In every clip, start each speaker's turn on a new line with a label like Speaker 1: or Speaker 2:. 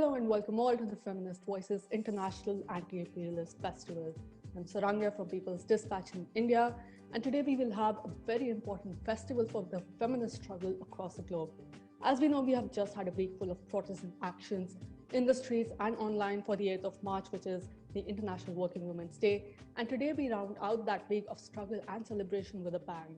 Speaker 1: Hello and welcome all to the Feminist Voices International Anti-Imperialist Festival. I'm Saranga from People's Dispatch in India, and today we will have a very important festival for the feminist struggle across the globe. As we know, we have just had a week full of protests and actions in the streets and online for the 8th of March, which is the International Working Women's Day. And today we round out that week of struggle and celebration with a bang.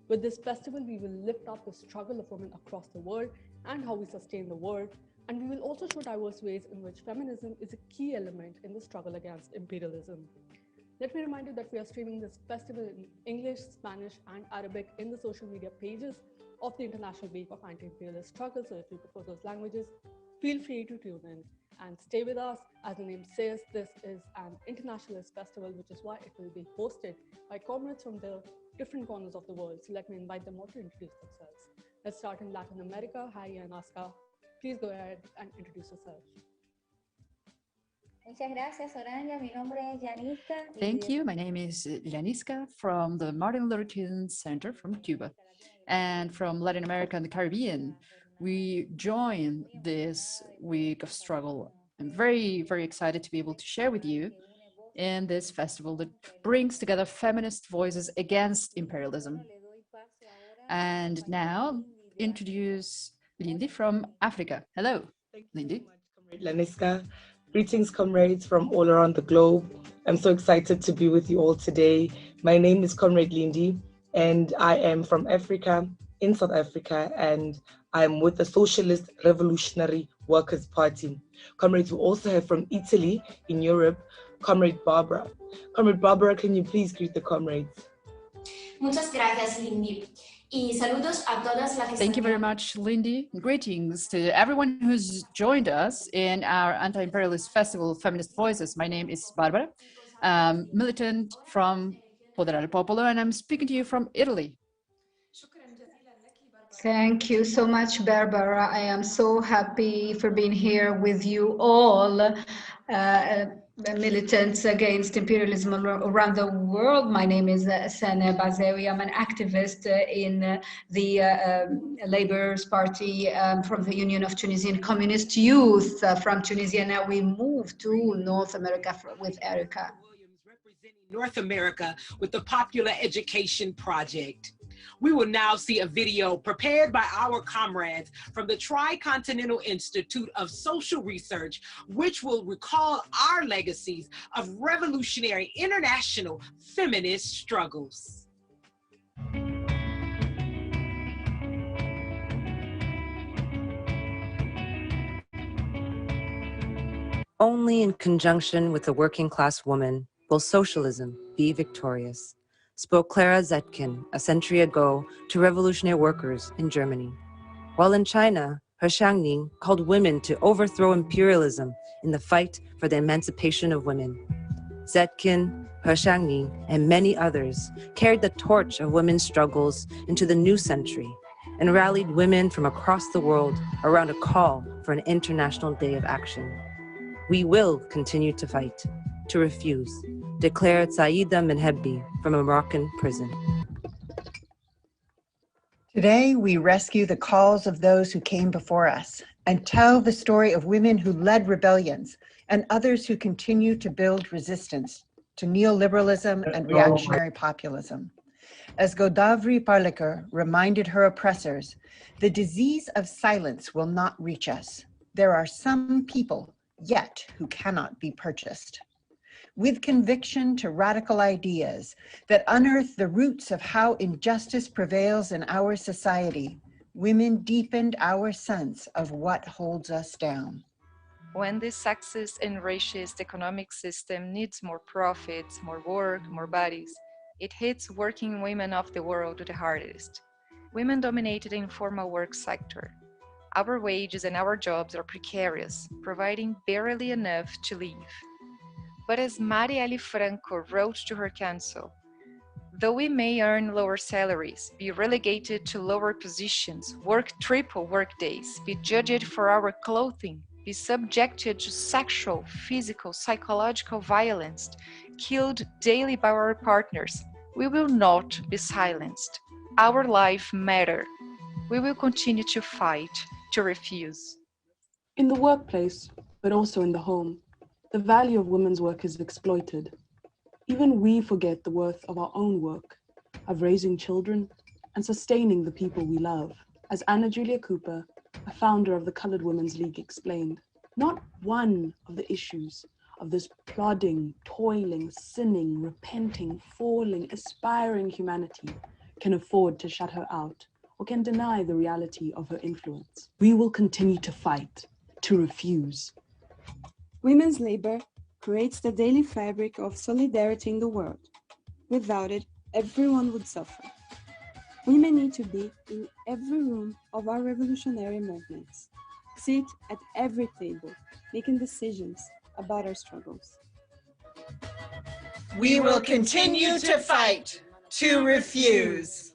Speaker 1: With this festival, we will lift up the struggle of women across the world and how we sustain the world. And we will also show diverse ways in which feminism is a key element in the struggle against imperialism. Let me remind you that we are streaming this festival in English, Spanish, and Arabic in the social media pages of the International Week of Anti-Imperialist Struggle. So if you prefer those languages, feel free to tune in and stay with us. As the name says, this is an internationalist festival, which is why it will be hosted by comrades from the different corners of the world. So let me invite them all to introduce themselves. Let's start in Latin America. Hi, Anaska. Please go ahead and introduce yourself.
Speaker 2: Thank you. My name is Janiska from the Martin Luther King Center from Cuba. And from Latin America and the Caribbean, we join this week of struggle. I'm very, very excited to be able to share with you in this festival that brings together feminist voices against imperialism. And now, introduce Lindy from Africa. Hello, Lindy.
Speaker 3: Thank you so much, Comrade Laniska. Greetings, comrades from all around the globe. I'm so excited to be with you all today. My name is Comrade Lindy, and I am from Africa, in South Africa, and I'm with the Socialist Revolutionary Workers' Party. Comrades, we also have from Italy, in Europe, Comrade Barbara. Comrade Barbara, can you please greet the comrades?
Speaker 4: Muchas gracias, Lindy.
Speaker 2: Thank you very much, Lindy. Greetings to everyone who's joined us in our Anti-Imperialist Festival, Feminist Voices. My name is Barbara, militant from Poder al Popolo, and I'm speaking to you from Italy.
Speaker 5: Thank you so much, Barbara. I am so happy for being here with you all. Militants against imperialism around the world. My name is Sene Bazewi. I'm an activist in the Labour's Party from the Union of Tunisian Communist Youth from Tunisia. Now we move to North America with Erica.
Speaker 6: Representing North America with the Popular Education Project. We will now see a video prepared by our comrades from the Tricontinental Institute of Social Research, which will recall our legacies of revolutionary international feminist struggles.
Speaker 7: Only in conjunction with the working class woman will socialism be victorious, spoke Clara Zetkin a century ago to revolutionary workers in Germany. While in China, He Xiangning called women to overthrow imperialism in the fight for the emancipation of women. Zetkin, He Xiangning, and many others carried the torch of women's struggles into the new century and rallied women from across the world around a call for an international day of action. We will continue to fight, to refuse, declared Saïda Menhebbi from a Moroccan prison.
Speaker 8: Today, we rescue the calls of those who came before us and tell the story of women who led rebellions and others who continue to build resistance to neoliberalism and reactionary populism. As Godavari Parlikar reminded her oppressors, the disease of silence will not reach us. There are some people yet who cannot be purchased. With conviction to radical ideas that unearth the roots of how injustice prevails in our society, women deepened our sense of what holds us down.
Speaker 9: When this sexist and racist economic system needs more profits, more work, more bodies, it hits working women of the world the hardest. Women dominated the informal work sector. Our wages and our jobs are precarious, providing barely enough to live. But as Marielle Franco wrote to her council, though we may earn lower salaries, be relegated to lower positions, work triple workdays, be judged for our clothing, be subjected to sexual, physical, psychological violence, killed daily by our partners, we will not be silenced. Our life matters. We will continue to fight, to refuse.
Speaker 1: In the workplace,
Speaker 10: but also in the home. The value of women's work is exploited. Even we forget the worth of our own work, of raising children and sustaining the people we love. As Anna Julia Cooper, a founder of the Colored Women's League, explained, not one of the issues of this plodding, toiling, sinning, repenting, falling, aspiring humanity can afford to shut her out or can deny the reality of her influence. We will continue to fight, to refuse.
Speaker 11: Women's labor creates the daily fabric of solidarity in the world. Without it, everyone would suffer. Women need to be in every room of our revolutionary movements, sit at every table, making decisions about our struggles.
Speaker 8: We will continue to fight, to refuse.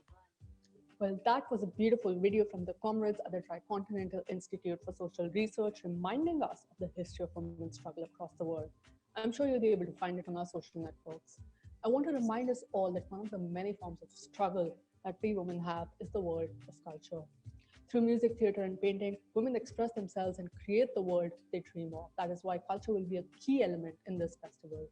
Speaker 1: Well, that was a beautiful video from the comrades at the Tricontinental Institute for Social Research, reminding us of the history of women's struggle across the world. I'm sure you'll be able to find it on our social networks. I want to remind us all that one of the many forms of struggle that we women have is the world of culture. Through music, theater, and painting, women express themselves and create the world they dream of. That is why culture will be a key element in this festival.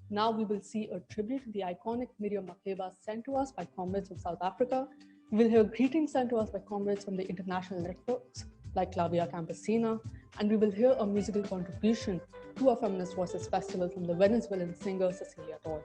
Speaker 1: Now we will see a tribute to the iconic Miriam Makeba sent to us by comrades of South Africa. We will hear greetings sent to us by comrades from the international networks like Clavia Campesina, and we will hear a musical contribution to our Feminist Voices festival from the Venezuelan singer Cecilia Toy.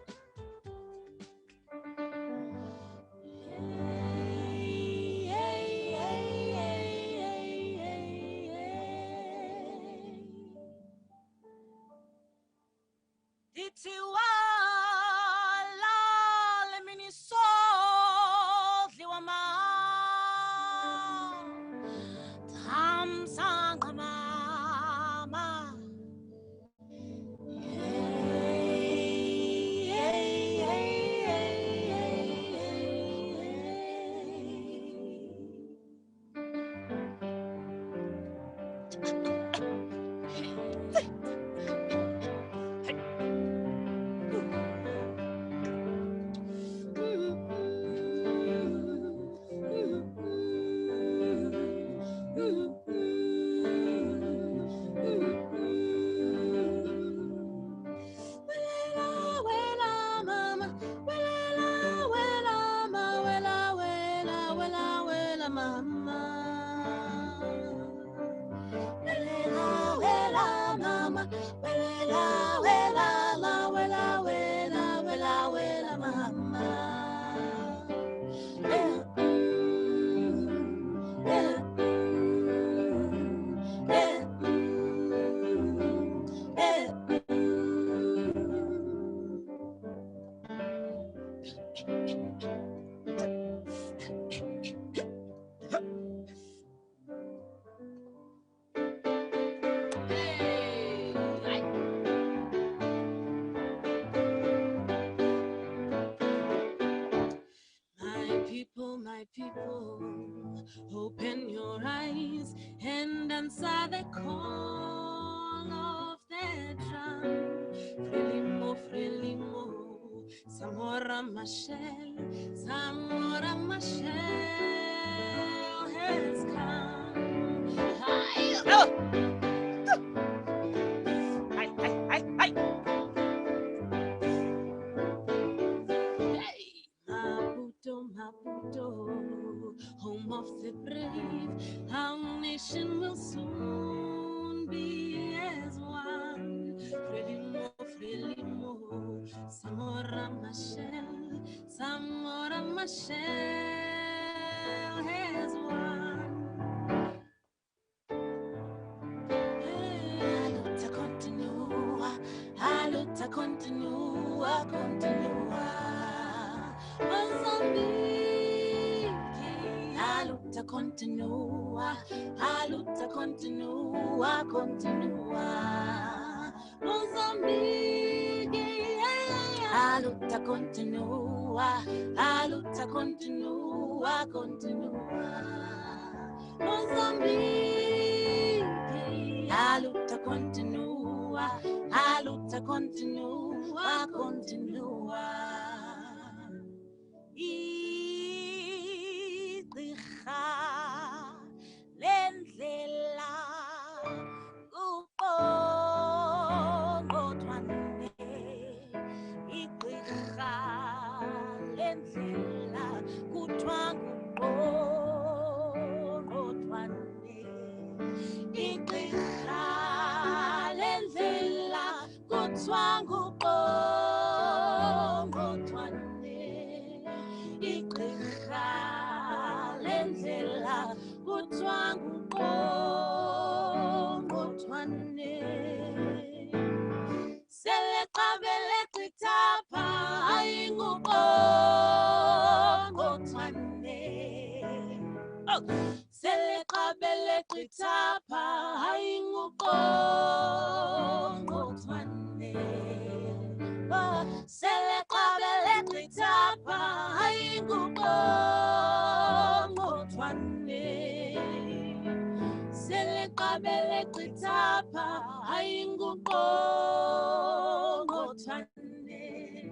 Speaker 12: My people, open your eyes and answer the call of the drum. Frelimo, Frelimo, Samora Machel, Samora Machel has come. Maputo, home of the brave, our nation will soon be as one. Frelimo, Frelimo, Samora Machel, Samora Machel has won. A luta continua, a luta continua, continua. Mozambique, a luta continua, a luta continua, continua. Mozambique, a luta continua, a luta continua, continua. Mozambique, a luta continua, a luta continua, continua. Idikha lendlela uqo Seleqabele chitapha ayinguqo ngothwane. Oh, seleqabele chitapha ayinguqo ngothwane. Oh, seleqabele chitapha ayinguqo ngothwane. Seleqabele chitapha ayinguqo ngothwane.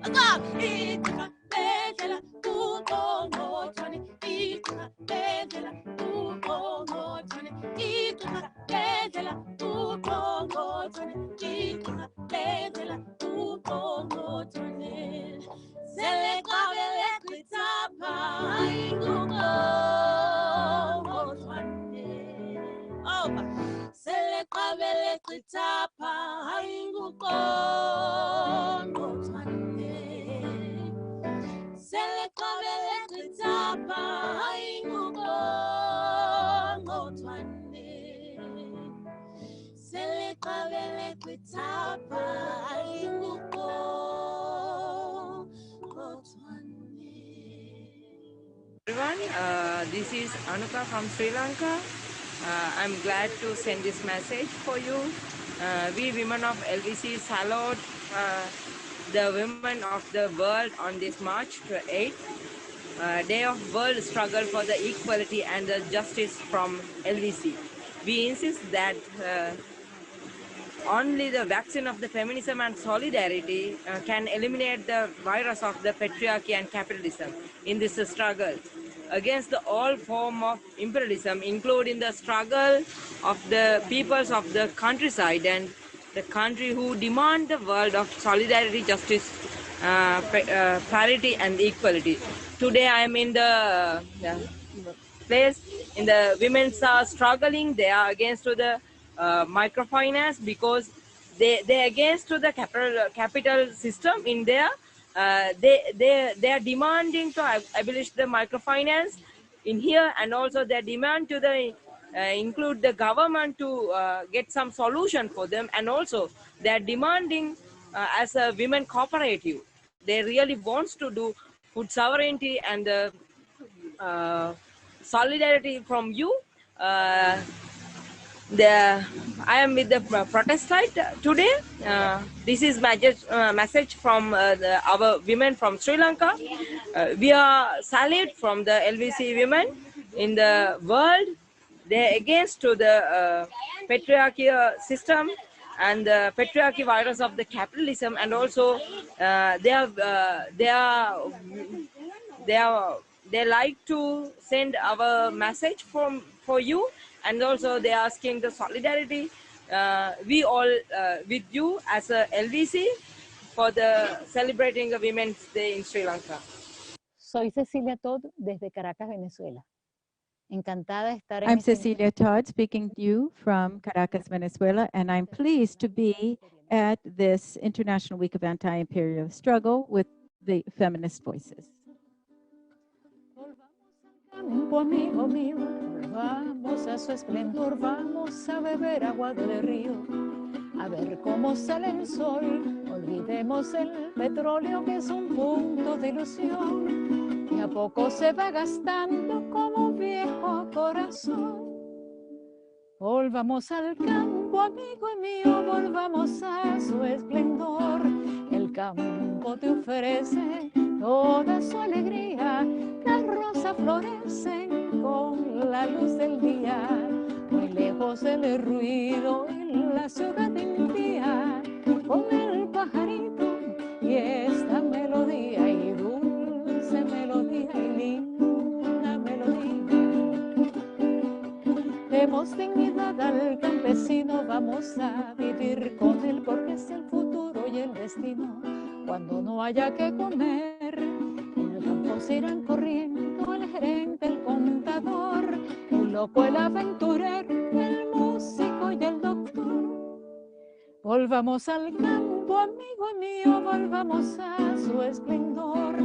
Speaker 12: Igqirha bedlela uqo ngothwane. Igqirha bedlela uqo ngothwane. Igqirha bedlela uqo ngothwane. Igqirha bedlela uqo ngothwane. Seleqabele chitapha ayinguqo ngothwane. Oh, seleqabele chitapha ayinguqo ngothwane. Seleqabele chitapha ayinguqo ngothwane. Seleqabele chitapha ayinguqo ngothwane.
Speaker 13: Everyone, this is Anuka from Sri Lanka. I'm glad to send this message for you. We women of LVC salute the women of the world on this March 8th, Day of World Struggle for the Equality and the Justice from LVC. We insist that only the vaccine of the feminism and solidarity can eliminate the virus of the patriarchy and capitalism in this struggle against all form of imperialism, including the struggle of the peoples of the countryside and the country who demand the world of solidarity, justice, parity and equality. Today I am in the place in the women's are struggling. They are against to the microfinance because they against to the capital system in there. They are demanding to abolish the microfinance in here, and also they demand to the include the government to get some solution for them, and also they are demanding as a women cooperative. They really wants to do food sovereignty and solidarity from you. I am with the protest site today. This is message from our women from Sri Lanka. We are salute from the LVC women in the world. They against to the patriarchy system and the patriarchy virus of the capitalism, and also they like to send our message for you, and also they are asking the solidarity. We all with you as a LVC for the celebrating the Women's Day in Sri Lanka.
Speaker 14: Soy Cecilia Todd desde Caracas, Venezuela. Encantada de estar en
Speaker 15: I'm Cecilia Todd speaking to you from Caracas, Venezuela, and I'm pleased to be at this International Week of Anti-Imperialist Struggle with the Feminist Voices.
Speaker 14: Campo, amigo mío, vamos a su esplendor, vamos a beber agua del río, a ver cómo sale el sol, olvidemos el petróleo que es un punto de ilusión, que a poco se va gastando como un viejo corazón. Volvamos al campo, amigo mío, volvamos a su esplendor, el campo te ofrece toda su alegría, las rosas florecen con la luz del día, muy lejos del ruido y la ciudad impía, con el pajarito y esta melodía, y dulce melodía y linda melodía. Demos dignidad al campesino, vamos a vivir con él, porque es el futuro y el destino. Cuando no haya que comer, el campo se irán corriendo, el gerente, el contador, el loco, el aventurero, el músico y el doctor. Volvamos al campo, amigo mío, volvamos a su esplendor.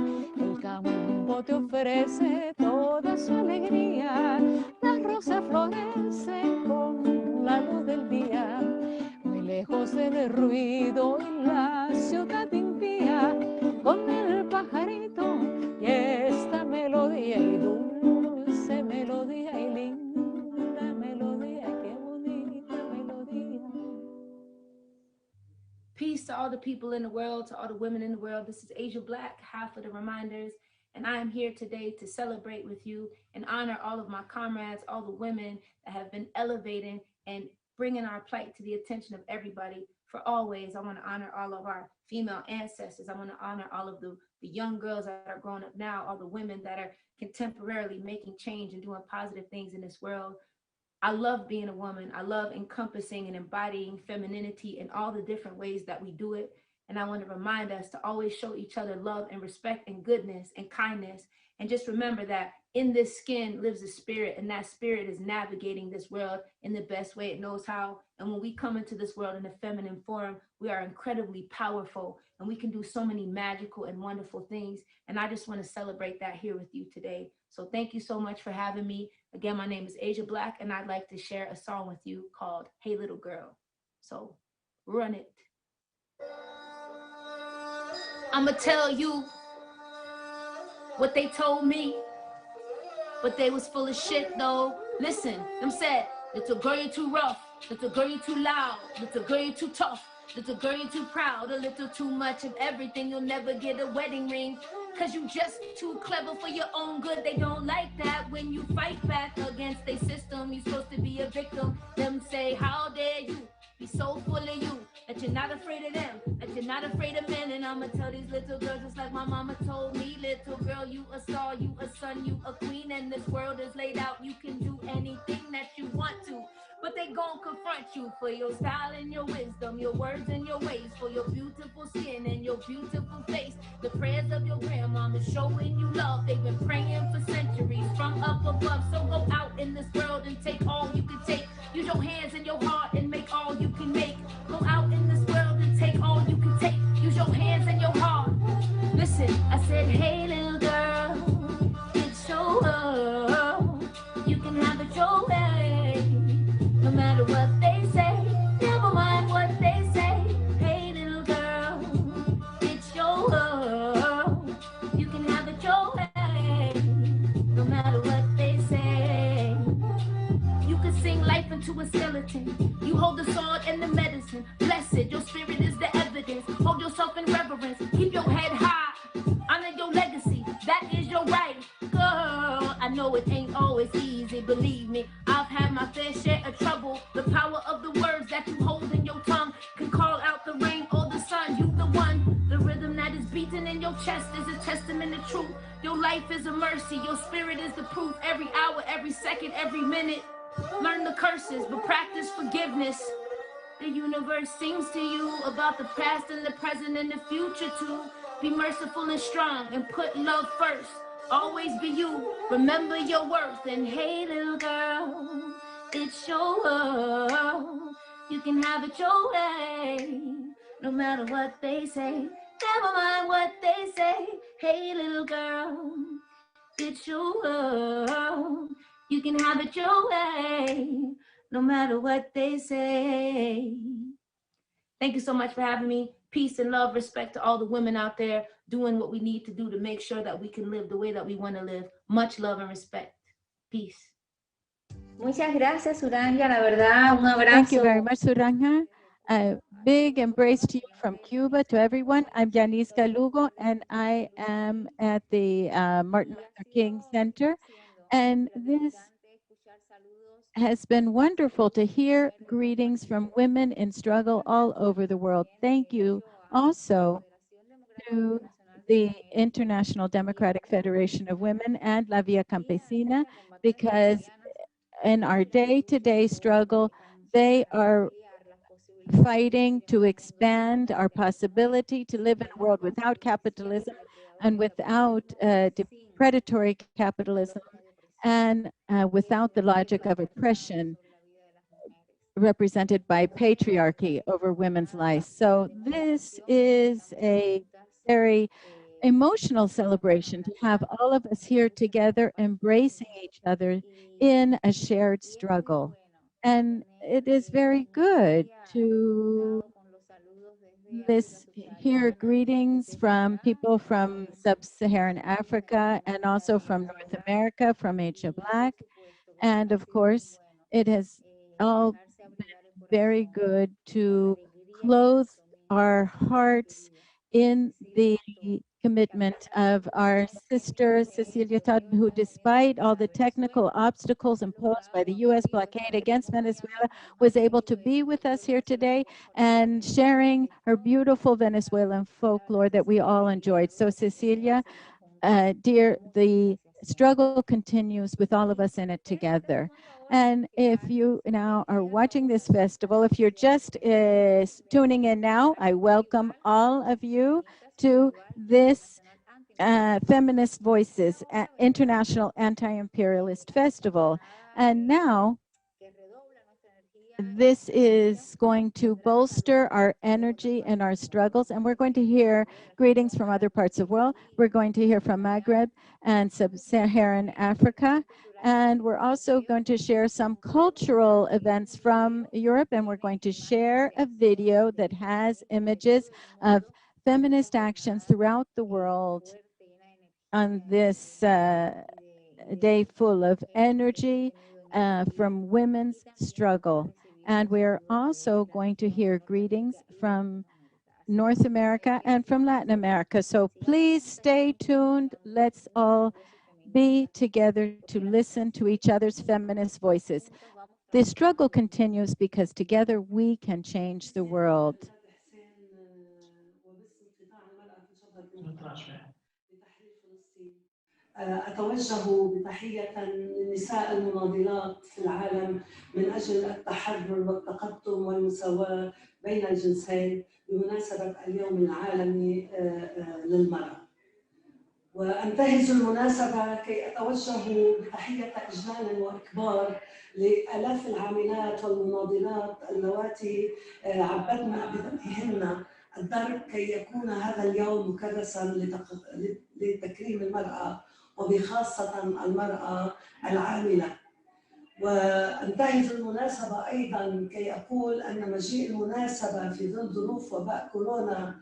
Speaker 14: El campo te ofrece toda su alegría, las rosas florecen con la luz del día, muy lejos del ruido y la ciudad impía, con el pajarito y esta melodía y dulce melodía y linda melodía, qué bonita melodía.
Speaker 16: Peace to all the people in the world, to all the women in the world. This is Asia Black, half of the Reminders, and I am here today to celebrate with you and honor all of my comrades, all the women that have been elevating and bringing our plight to the attention of everybody. For always, I want to honor all of our female ancestors. I want to honor all of the young girls that are growing up now, all the women that are contemporarily making change and doing positive things in this world. I love being a woman. I love encompassing and embodying femininity in all the different ways that we do it. And I want to remind us to always show each other love and respect and goodness and kindness. And just remember that in this skin lives a spirit, and that spirit is navigating this world in the best way it knows how. And when we come into this world in a feminine form, we are incredibly powerful and we can do so many magical and wonderful things. And I just want to celebrate that here with you today. So thank you so much for having me. Again, my name is Asia Black, and I'd like to share a song with you called Hey Little Girl. So run it. I'ma tell you what they told me, but they was full of shit though. Listen, them said, little girl, you're too rough. Little girl, you're too loud. Little girl, you're too tough. Little girl, you're too proud. A little too much of everything. You'll never get a wedding ring, cause you just too clever for your own good. They don't like that when you fight back against their system. You're supposed to be a victim. Them say, how dare you be so full of you, that you're not afraid of them, that you're not afraid of men. And I'ma tell these little girls just like my mama told me, little girl, you a star, you a son, you a queen, and this world is laid out. You can do anything that you want to, but they gon' confront you for your style and your wisdom, your words and your ways, for your beautiful skin and your beautiful face. The prayers of your grandmama showing you love. They've been praying for centuries from up above. So go out in this world and take all you can take. Use your hands and your heart and make all you can make. Go out in this world and take all you can take. Use your hands and your heart. Listen, I said, hey little girl, it's your world. You can have it your way. No matter what they say, never mind what they say. Hey little girl, it's your world. You can have it your way. No matter what they say. You can sing life into a skeleton. You hold the sword and the medicine. Blessed, your spirit is the evidence. Hold yourself in reverence. Keep your head high. Honor your legacy. That is your right. Girl, I know it ain't always easy. Believe me, I've had my fair share of trouble. The power of the words that you hold in your tongue can call out the rain or the sun. You the one. The rhythm that is beating in your chest is a testament of truth. Your life is a mercy. Your spirit is the proof. Every hour, every second, every minute. Learn the curses, but practice forgiveness. The universe sings to you about the past and the present and the future too. Be merciful and strong and put love first. Always be you. Remember your worth. And hey, little girl, it's your world. You can have it your way. No matter what they say, never mind what they say. Hey, little girl, it's your world. You can have it your way, no matter what they say. Thank you so much for having me. Peace and love, respect to all the women out there doing what we need to do to make sure that we can live the way that we want to live. Much love and respect. Peace.
Speaker 17: Muchas gracias, Uranga. La verdad, un abrazo.
Speaker 15: Thank you very much, Suranja. A big embrace to you from Cuba, to everyone. I'm Janiska Lugo, and I am at the Martin Luther King Center. And this has been wonderful to hear greetings from women in struggle all over the world. Thank you also to the International Democratic Federation of Women and La Via Campesina, because in our day-to-day struggle, they are fighting to expand our possibility to live in a world without capitalism and without predatory capitalism, and without the logic of oppression represented by patriarchy over women's lives. So this is a very emotional celebration to have all of us here together, embracing each other in a shared struggle. And it is very good to hear greetings from people from sub-Saharan Africa and also from North America, from Asia Black. And of course, it has all been very good to clothe our hearts in the commitment of our sister Cecilia Todd, who despite all the technical obstacles imposed by the US blockade against Venezuela, was able to be with us here today and sharing her beautiful Venezuelan folklore that we all enjoyed. So Cecilia, dear, the struggle continues with all of us in it together. And if you now are watching this festival, if you're just tuning in now, I welcome all of you to this Feminist Voices International Anti-Imperialist Festival. And now, this is going to bolster our energy and our struggles, and we're going to hear greetings from other parts of the world. We're going to hear from Maghreb and Sub-Saharan Africa, and we're also going to share some cultural events from Europe, and we're going to share a video that has images of feminist actions throughout the world on this day full of energy from women's struggle. And we're also going to hear greetings from North America and from Latin America. So please stay tuned. Let's all be together to listen to each other's feminist voices. The struggle continues because together we can change the world.
Speaker 18: أتوجه بتحية للنساء المناضلات في العالم من أجل التحرر والتقدم والمساواة بين الجنسين بمناسبة اليوم العالمي للمرأة. وأنتهز المناسبة كي أتوجه بتحية إجلال وإكبار لآلاف العاملات والمناضلات اللواتي عبدن بدمهن الدرب كي يكون هذا اليوم مكرسا لتكريم المرأة وبخاصة المرأة العاملة. وانتهز المناسبة أيضا كي أقول أن مجيء المناسبة في ظل ظروف وباء كورونا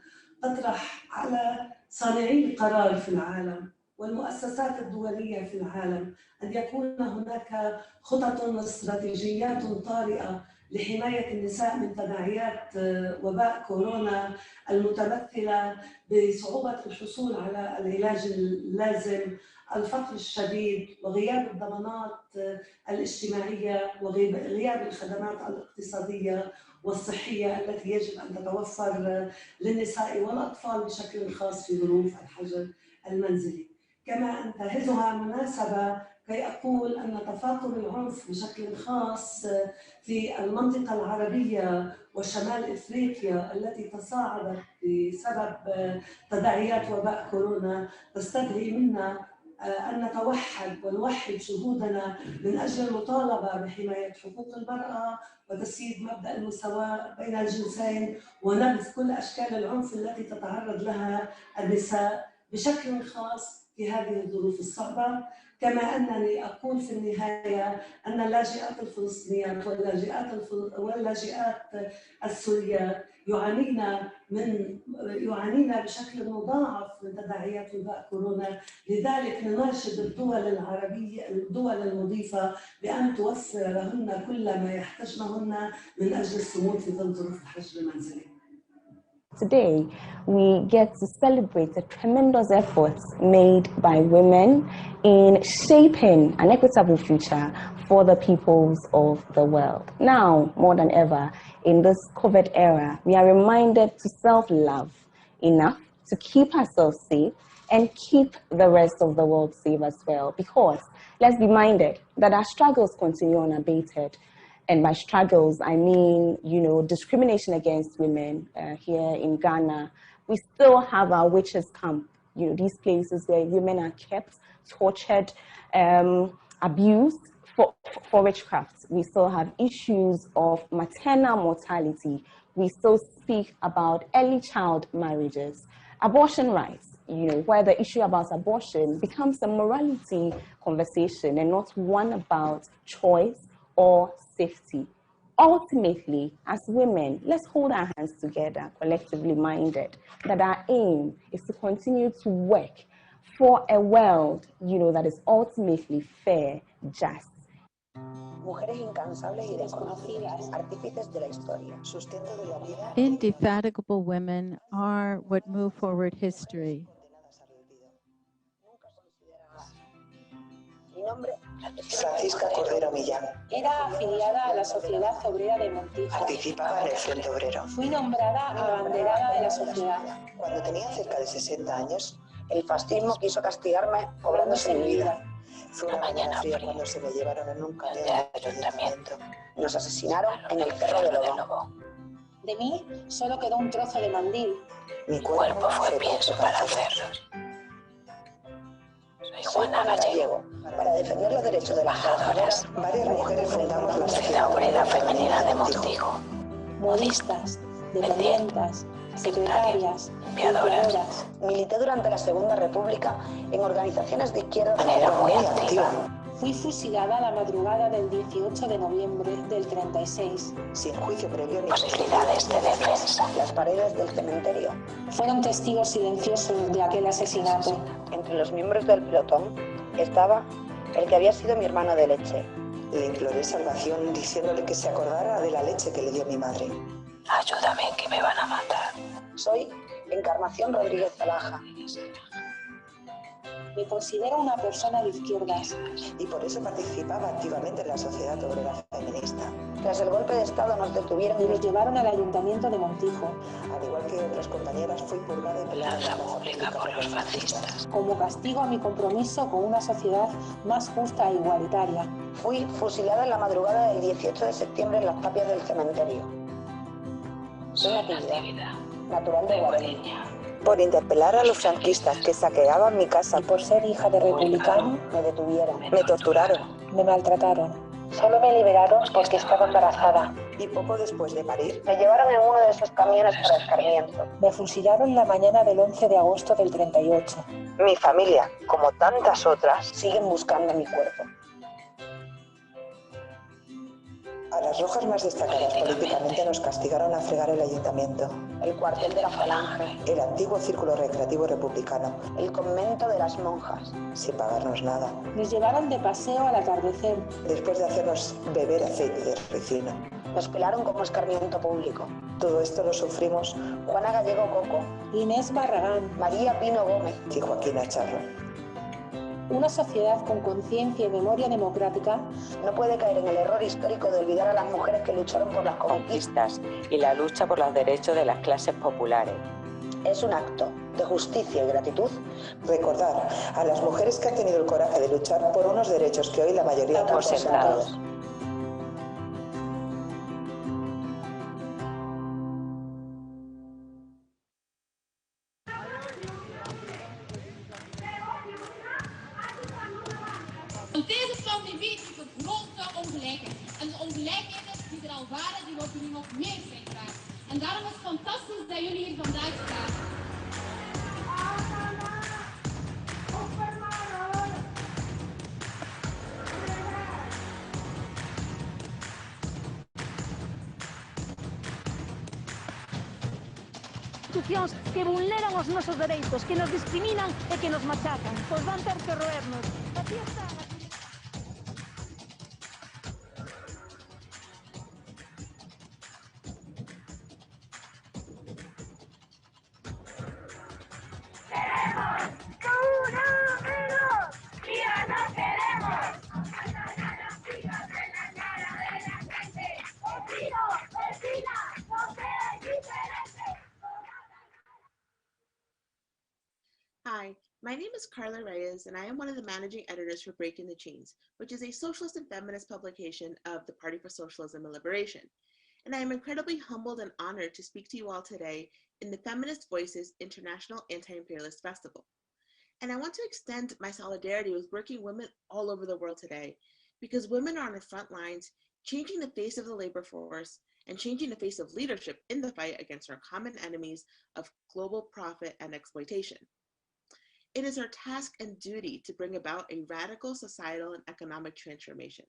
Speaker 18: تطرح على صانعي القرار في العالم والمؤسسات الدولية في العالم أن يكون هناك خطط واستراتيجيات طارئة لحماية النساء من تداعيات وباء كورونا المتمثلة بصعوبة الحصول على العلاج اللازم، الفقر الشديد، وغياب الضمانات الاجتماعية، وغياب الخدمات الاقتصادية والصحية التي يجب أن تتوفر للنساء والأطفال بشكل خاص في ظروف الحجر المنزلي. كما أنتهزها مناسبة كي أقول أن تفاقم العنف بشكل خاص في المنطقة العربية وشمال إفريقيا التي تصاعدت بسبب تداعيات وباء كورونا تستدعي منا أن نتوحد ونوحد جهودنا من أجل المطالبة بحماية حقوق المرأة وتسييد مبدأ المساواة بين الجنسين ونبذ كل أشكال العنف التي تتعرض لها النساء بشكل خاص في هذه الظروف الصعبة. كما أنني أقول في النهاية أن اللاجئات الفلسطينيات واللاجئات السوريات يعانين بشكل مضاعف من تداعيات وباء كورونا، لذلك نناشد الدول العربية الدول المضيفة بأن توفر لهن كل ما يحتاجنهن من أجل الصمود في ظل ظروف الحجر المنزلي.
Speaker 19: Today, we get to celebrate the tremendous efforts made by women in shaping an equitable future for the peoples of the world. Now, more than ever, in this COVID era, we are reminded to self-love enough to keep ourselves safe and keep the rest of the world safe as well. Because let's be minded that our struggles continue unabated. And by struggles, I mean, discrimination against women here in Ghana. We still have our witches' camp, these places where women are kept, tortured, abused for witchcraft. We still have issues of maternal mortality. We still speak about early child marriages, abortion rights, where the issue about abortion becomes a morality conversation and not one about choice or safety. Ultimately, as women, let's hold our hands together, collectively minded, that our aim is to continue to work for a world, that is ultimately fair, just.
Speaker 20: Mujeres incansables y desconocidas, artífices de la historia, sustento de la vida.
Speaker 15: Indefatigable women are what move forward history.
Speaker 20: Mi nombre es Francisca Cordero Millán. Era afiliada a la Sociedad Obrera de Montijo. Participaba en el Frente Obrero. Fui nombrada abanderada de la sociedad. Cuando tenía cerca de 60 años, el fascismo quiso castigarme cobrándose mi vida. Fue una mañana fría cuando se me llevaron en un camión de ayuntamiento. Nos asesinaron en el Cerro de Lobo. De mí solo quedó un trozo de mandil. Mi cuerpo fue pienso para cerdos. Soy Juana Gallego. Para defender los derechos de las trabajadoras, varias mujeres fundamos la Sociedad Obrera Femenina de Montijo. Modistas, dependientas, secretarias, limpiadoras. Milité durante la Segunda República en organizaciones de izquierda de manera muy activa. Fui fusilada la madrugada del 18 de noviembre del 36. Sin juicio previo ni posibilidades de defensa. Las paredes del cementerio fueron testigos silenciosos de aquel asesinato. Entre los miembros del pelotón estaba el que había sido mi hermano de leche. Le imploré salvación diciéndole que se acordara de la leche que le dio mi madre. Ayúdame, que me van a matar. Soy Encarnación Rodríguez Alaja. Me considero una persona de izquierdas. Y por eso participaba activamente en la Sociedad Obrera Feminista. Tras el golpe de Estado nos detuvieron y nos llevaron al Ayuntamiento de Montijo. Al igual que otras compañeras, fui purgada de plaza pública por los fascistas. Como castigo a mi compromiso con una sociedad más justa e igualitaria. Fui fusilada en la madrugada del 18 de septiembre en las tapias del cementerio. Soy Natividad, natural de Guareña. Por interpelar a los franquistas que saqueaban mi casa. Y por ser hija de republicano, me detuvieron. Me torturaron. Me maltrataron. Solo me liberaron porque estaba embarazada. Y poco después de parir, me llevaron en uno de esos camiones para escarmiento. Me fusilaron la mañana del 11 de agosto del 38. Mi familia, como tantas otras, siguen buscando mi cuerpo. A las rojas más destacadas políticamente nos castigaron a fregar el ayuntamiento, el cuartel de la Falange, el antiguo círculo recreativo republicano, el convento de las monjas, sin pagarnos nada. Nos llevaron de paseo al atardecer, después de hacernos beber aceite de ricino. Nos pelaron como escarmiento público. Todo esto lo sufrimos Juana Gallego Coco, Inés Barragán, María Pino Gómez y Joaquín Acharro. Una sociedad con conciencia y memoria democrática no puede caer en el error histórico de olvidar a las mujeres que lucharon por las conquistas y la lucha por los derechos de las clases populares. Es un acto de justicia y gratitud recordar a las mujeres que han tenido el coraje de luchar por unos derechos que hoy la mayoría dan por sentados.
Speaker 16: Deze pandemie is een grote ongelijkheid. En de ongelijkheden die er al waren, die worden nu nog meer zichtbaar. En daarom is het fantastisch dat jullie hier vandaag staan.
Speaker 14: Institucións que vulneran os nosos dereitos, que nos discriminan e que nos machacan. Pois van ter que roernos. Aquí están.
Speaker 21: Hi, my name is Carla Reyes, and I am one of the managing editors for Breaking the Chains, which is a socialist and feminist publication of the Party for Socialism and Liberation. And I am incredibly humbled and honored to speak to you all today in the Feminist Voices International Anti-Imperialist Festival. And I want to extend my solidarity with working women all over the world today, because women are on the front lines, changing the face of the labor force and changing the face of leadership in the fight against our common enemies of global profit and exploitation. It is our task and duty to bring about a radical societal and economic transformation.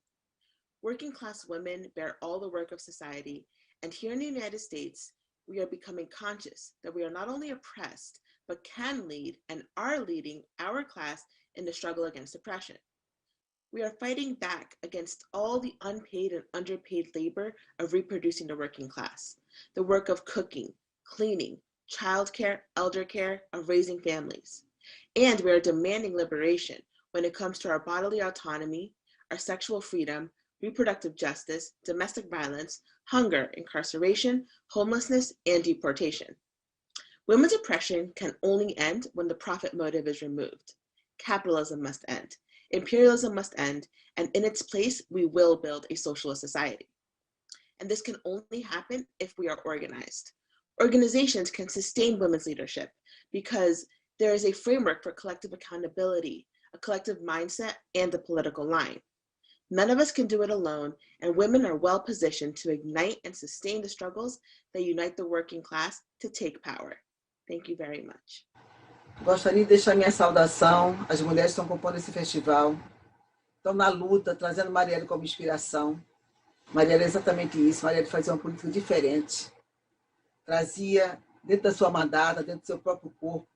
Speaker 21: Working class women bear all the work of society, and here in the United States, we are becoming conscious that we are not only oppressed, but can lead and are leading our class in the struggle against oppression. We are fighting back against all the unpaid and underpaid labor of reproducing the working class, the work of cooking, cleaning, childcare, elder care, of raising families. And we are demanding liberation when it comes to our bodily autonomy, our sexual freedom, reproductive justice, domestic violence, hunger, incarceration, homelessness, and deportation. Women's oppression can only end when the profit motive is removed. Capitalism must end. Imperialism must end, and in its place, we will build a socialist society. And this can only happen if we are organized. Organizations can sustain women's leadership because there is a framework for collective accountability, a collective mindset, and a political line. None of us can do it alone, and women are well positioned to ignite and sustain the struggles that unite the working class to take power. Thank you very much.
Speaker 3: Gostaria de deixar minha saudação às mulheres que estão compondo esse festival, estão na luta, trazendo Marielle como inspiração. Marielle é exatamente isso, Marielle fazia uma política diferente, trazia dentro da sua mandata, dentro do seu próprio corpo,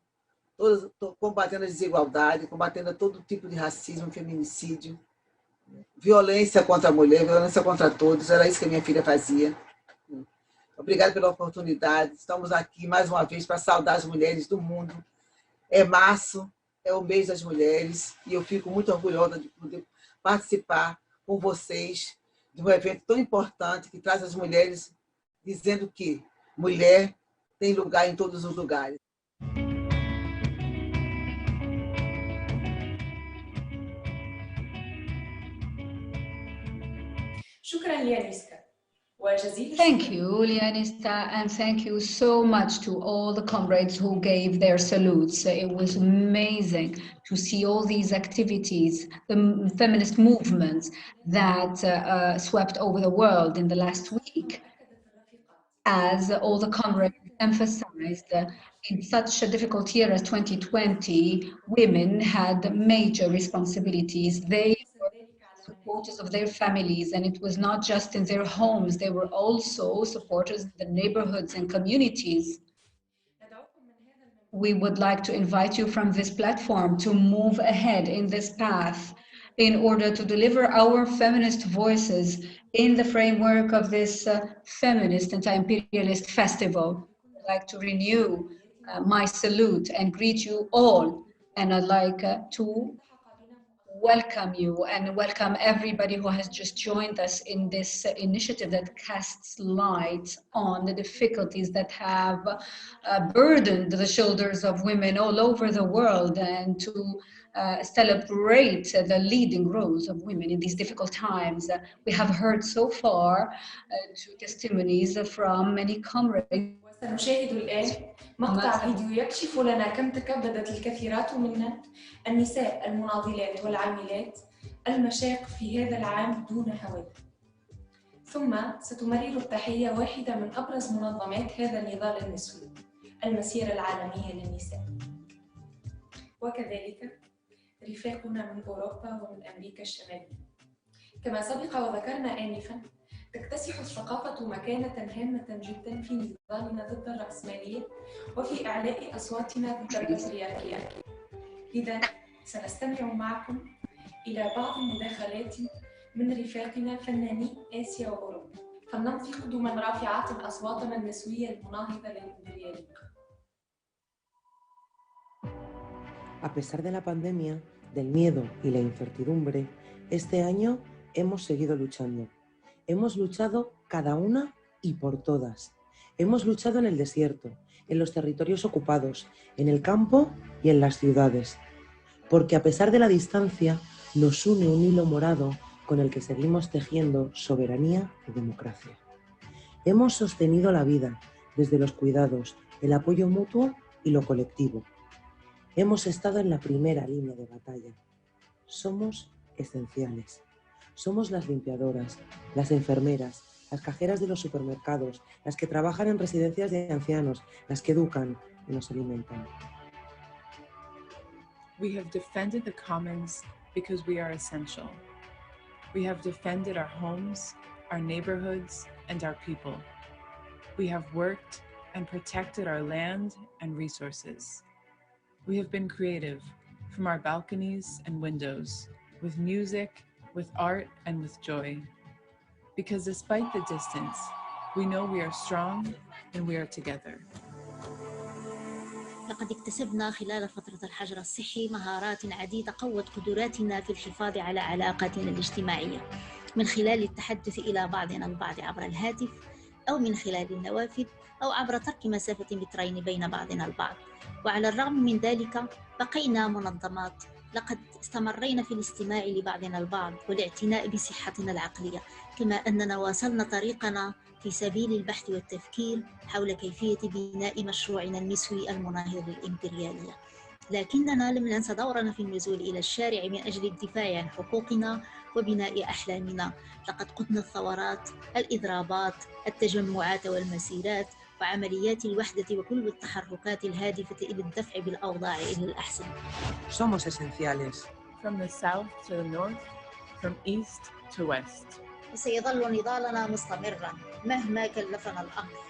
Speaker 3: combatendo a desigualdade, combatendo todo tipo de racismo, feminicídio, violência contra a mulher, violência contra todos, era isso que a minha filha fazia. Obrigada pela oportunidade, estamos aqui mais uma vez para saudar as mulheres do mundo. É março, é o mês das mulheres, e eu fico muito orgulhosa de poder participar com vocês de um evento tão importante que traz as mulheres dizendo que mulher tem lugar em todos os lugares.
Speaker 22: شكرا ليانيسكا.
Speaker 5: Thank you, Lianista, and thank you so much to all the comrades who gave their salutes. It was amazing to see all these activities, the feminist movements that swept over the world in the last week. As all the comrades emphasized, in such a difficult year as 2020, women had major responsibilities. They were supporters of their families, and it was not just in their homes, they were also supporters in the neighborhoods and communities. We would like to invite you from this platform to move ahead in this path in order to deliver our feminist voices in the framework of this feminist anti-imperialist festival. I'd like to renew my salute and greet you all, and I'd like to welcome you and welcome everybody who has just joined us in this initiative that casts light on the difficulties that have burdened the shoulders of women all over the world, and to celebrate the leading roles of women in these difficult times. We have heard so far two testimonies from many comrades.
Speaker 22: سنشاهد الآن مقطع فيديو يكشف لنا كم تكبدت الكثيرات منا النساء المناضلات والعاملات المشاق في هذا العام دون هوية. ثم ستمرر التحية واحدة من أبرز منظمات هذا النضال النسوي، المسيرة العالمية للنساء. وكذلك رفاقنا من أوروبا ومن أمريكا الشمالية. كما سبق وذكرنا آنفاً، تكتسح الثقافة مكانة هامة جدا في نضالنا ضد الرأسمالية وفي إعلاء أصواتنا ضد الباترياركية. لذا سنستمع معكم إلى بعض المداخلات من رفاقنا فناني آسيا وأوروبا، فلنمضي قدما رافعات أصواتنا النسوية المناهضة للإمبريالية.
Speaker 23: A pesar de la pandemia, del miedo y la incertidumbre, este año hemos seguido luchando. Hemos luchado cada una y por todas. Hemos luchado en el desierto, en los territorios ocupados, en el campo y en las ciudades. Porque a pesar de la distancia, nos une un hilo morado con el que seguimos tejiendo soberanía y democracia. Hemos sostenido la vida desde los cuidados, el apoyo mutuo y lo colectivo. Hemos estado en la primera línea de batalla. Somos esenciales. Somos las limpiadoras, las enfermeras, las cajeras de los supermercados, las que trabajan en residencias de ancianos, las que educan y nos alimentan.
Speaker 24: We have defended the commons because we are essential.
Speaker 2: We have defended our homes, our neighborhoods, and our people. We have worked and protected our land and resources. We have been creative from our balconies and windows, with music, with art, and with joy. Because despite the distance, we know we are strong and we are together.
Speaker 4: لقد اكتسبنا خلال فترة الحجر الصحي مهارات عديدة قوت قدراتنا في الحفاظ على علاقاتنا الاجتماعية من خلال التحدث إلى بعضنا البعض عبر الهاتف أو من خلال النوافذ أو عبر ترك مسافة مترين بين بعضنا البعض. وعلى الرغم من ذلك بقينا منظمات، لقد استمرينا في الاستماع لبعضنا البعض والاعتناء بصحتنا العقلية، كما أننا واصلنا طريقنا في سبيل البحث والتفكير حول كيفية بناء مشروعنا النسوي المناهض للإمبريالية. لكننا لم ننسى دورنا في النزول إلى الشارع من أجل الدفاع عن حقوقنا وبناء أحلامنا. لقد قدنا الثورات، الإضرابات، التجمعات والمسيرات وعمليات الوحدة وكل التحركات الهادفة إلى الدفع بالأوضاع إلى الأحسن.
Speaker 23: Somos esenciales.
Speaker 2: From the south to the north, from east to west.
Speaker 4: وسيظل نضالنا مستمرا مهما كلفنا الأمر.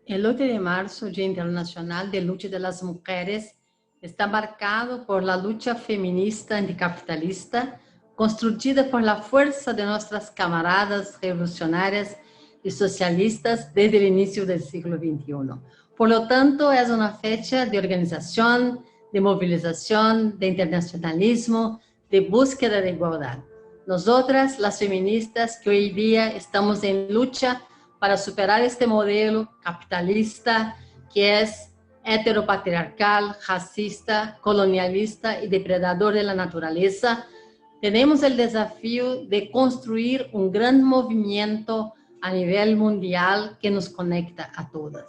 Speaker 6: El 8 de marzo, Día Internacional de Lucha de las Mujeres, está marcado por la lucha feminista anticapitalista construida por la fuerza de nuestras camaradas revolucionarias y socialistas desde el inicio del siglo XXI. Por lo tanto, es una fecha de organización, de movilización, de internacionalismo, de búsqueda de igualdad. Nosotras, las feministas que hoy día estamos en lucha para superar este modelo capitalista que es heteropatriarcal, racista, colonialista y depredador de la naturaleza, tenemos el desafío de construir un gran movimiento a nivel mundial que nos conecta a todas.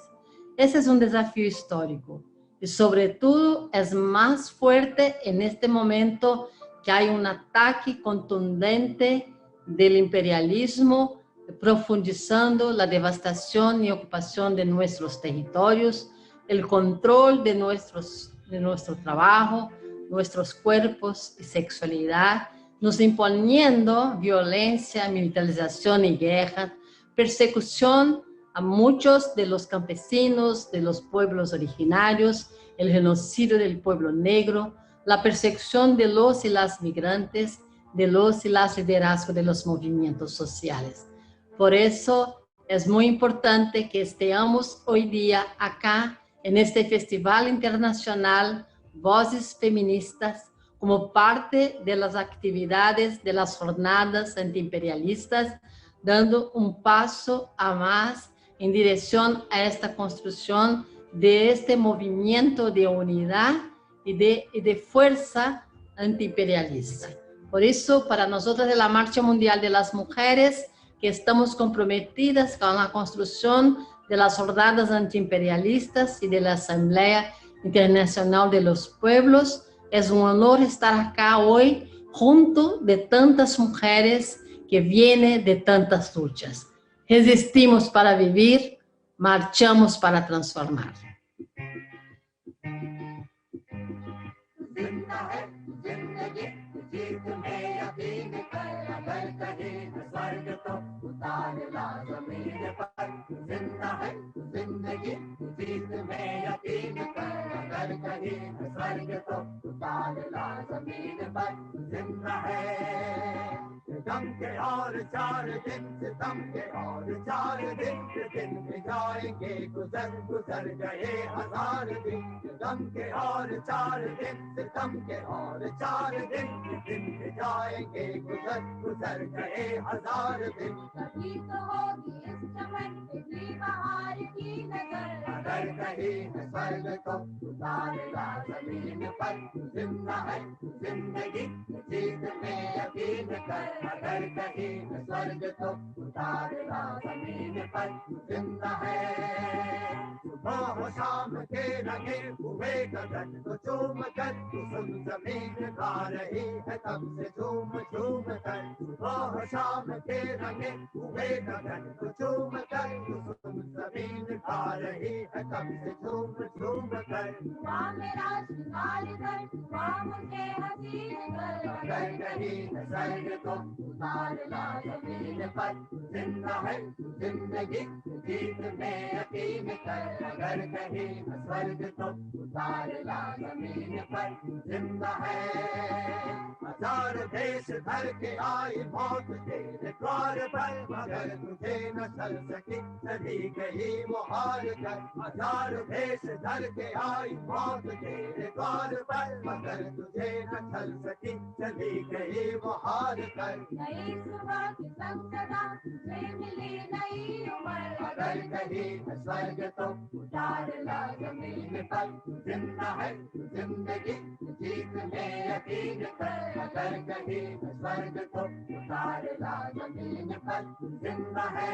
Speaker 6: Ese es un desafío histórico y sobre todo es más fuerte en este momento que hay un ataque contundente del imperialismo profundizando la devastación y ocupación de nuestros territorios, el control de nuestro trabajo, nuestros cuerpos y sexualidad, nos imponiendo violencia, militarización y guerra, persecución a muchos de los campesinos, de los pueblos originarios, el genocidio del pueblo negro, la persecución de los y las migrantes, de los y las liderazgos de los movimientos sociales. Por eso es muy importante que estemos hoy día acá en este Festival Internacional Voces Feministas como parte de las actividades de las jornadas antiimperialistas, dando un paso a más en dirección a esta construcción de este movimiento de unidad y de fuerza antiimperialista. Por eso, para nosotros de la Marcha Mundial de las Mujeres, que estamos comprometidas con la construcción de las jornadas antiimperialistas y de la Asamblea Internacional de los Pueblos, es un honor estar acá hoy junto de tantas mujeres que vienen de tantas luchas. Resistimos para vivir, marchamos para transformar.
Speaker 12: के और चार दिन सितम के और चार दिन दिन में जाएंगे गुजर गुजर गए हजार दिन गम के और चार दिन सितम के और चार दिन दिन में जाएंगे गुजर गुजर गए हजार दिन कभी तो होगी इस चमन की बहार की नजर अगर कहीं है स्वर्ग तो उतारेगा जमीन पर जिंदा है जिंदगी जीत में यकीन कर अगर कहीं स्वर्ग तो उतारेगा जमीन पर जिंदा है सुबह शाम के रंगे हुए गगन को चूम कर तू सुन जमीन गा रही है तब से झूम झूम कर सुबह शाम के रंगे हुए गगन को चूम कर तू सुन जमीन गा रही है तब से झूम झूम कर
Speaker 7: मेरा श्रृंगार कर मुझे हसीन कर कहीं स्वर्ग को उतार ला जमीन पर जिंदा है जिंदगी जीत में यकीन कर अगर कहीं स्वर्ग को उतार ला जमीन पर जिंदा है हजार देश भर के आई मौत तेरे द्वार पर मगर तुझे न चल सकी चली गई वो हार कर हजार देश भर के आई मौत तेरे द्वार पर मगर तुझे न चल सकी चली गई वो हार कर नई सुबह की संसदा तुझे मिली नई उम्र
Speaker 12: अगर कहीं स्वर्ग तो उतार ला जमीन पर जिंदा है जिंदगी जीत में यकीन कर अगर कहीं स्वर्ग तो उतार ला जमीन पर जिंदा है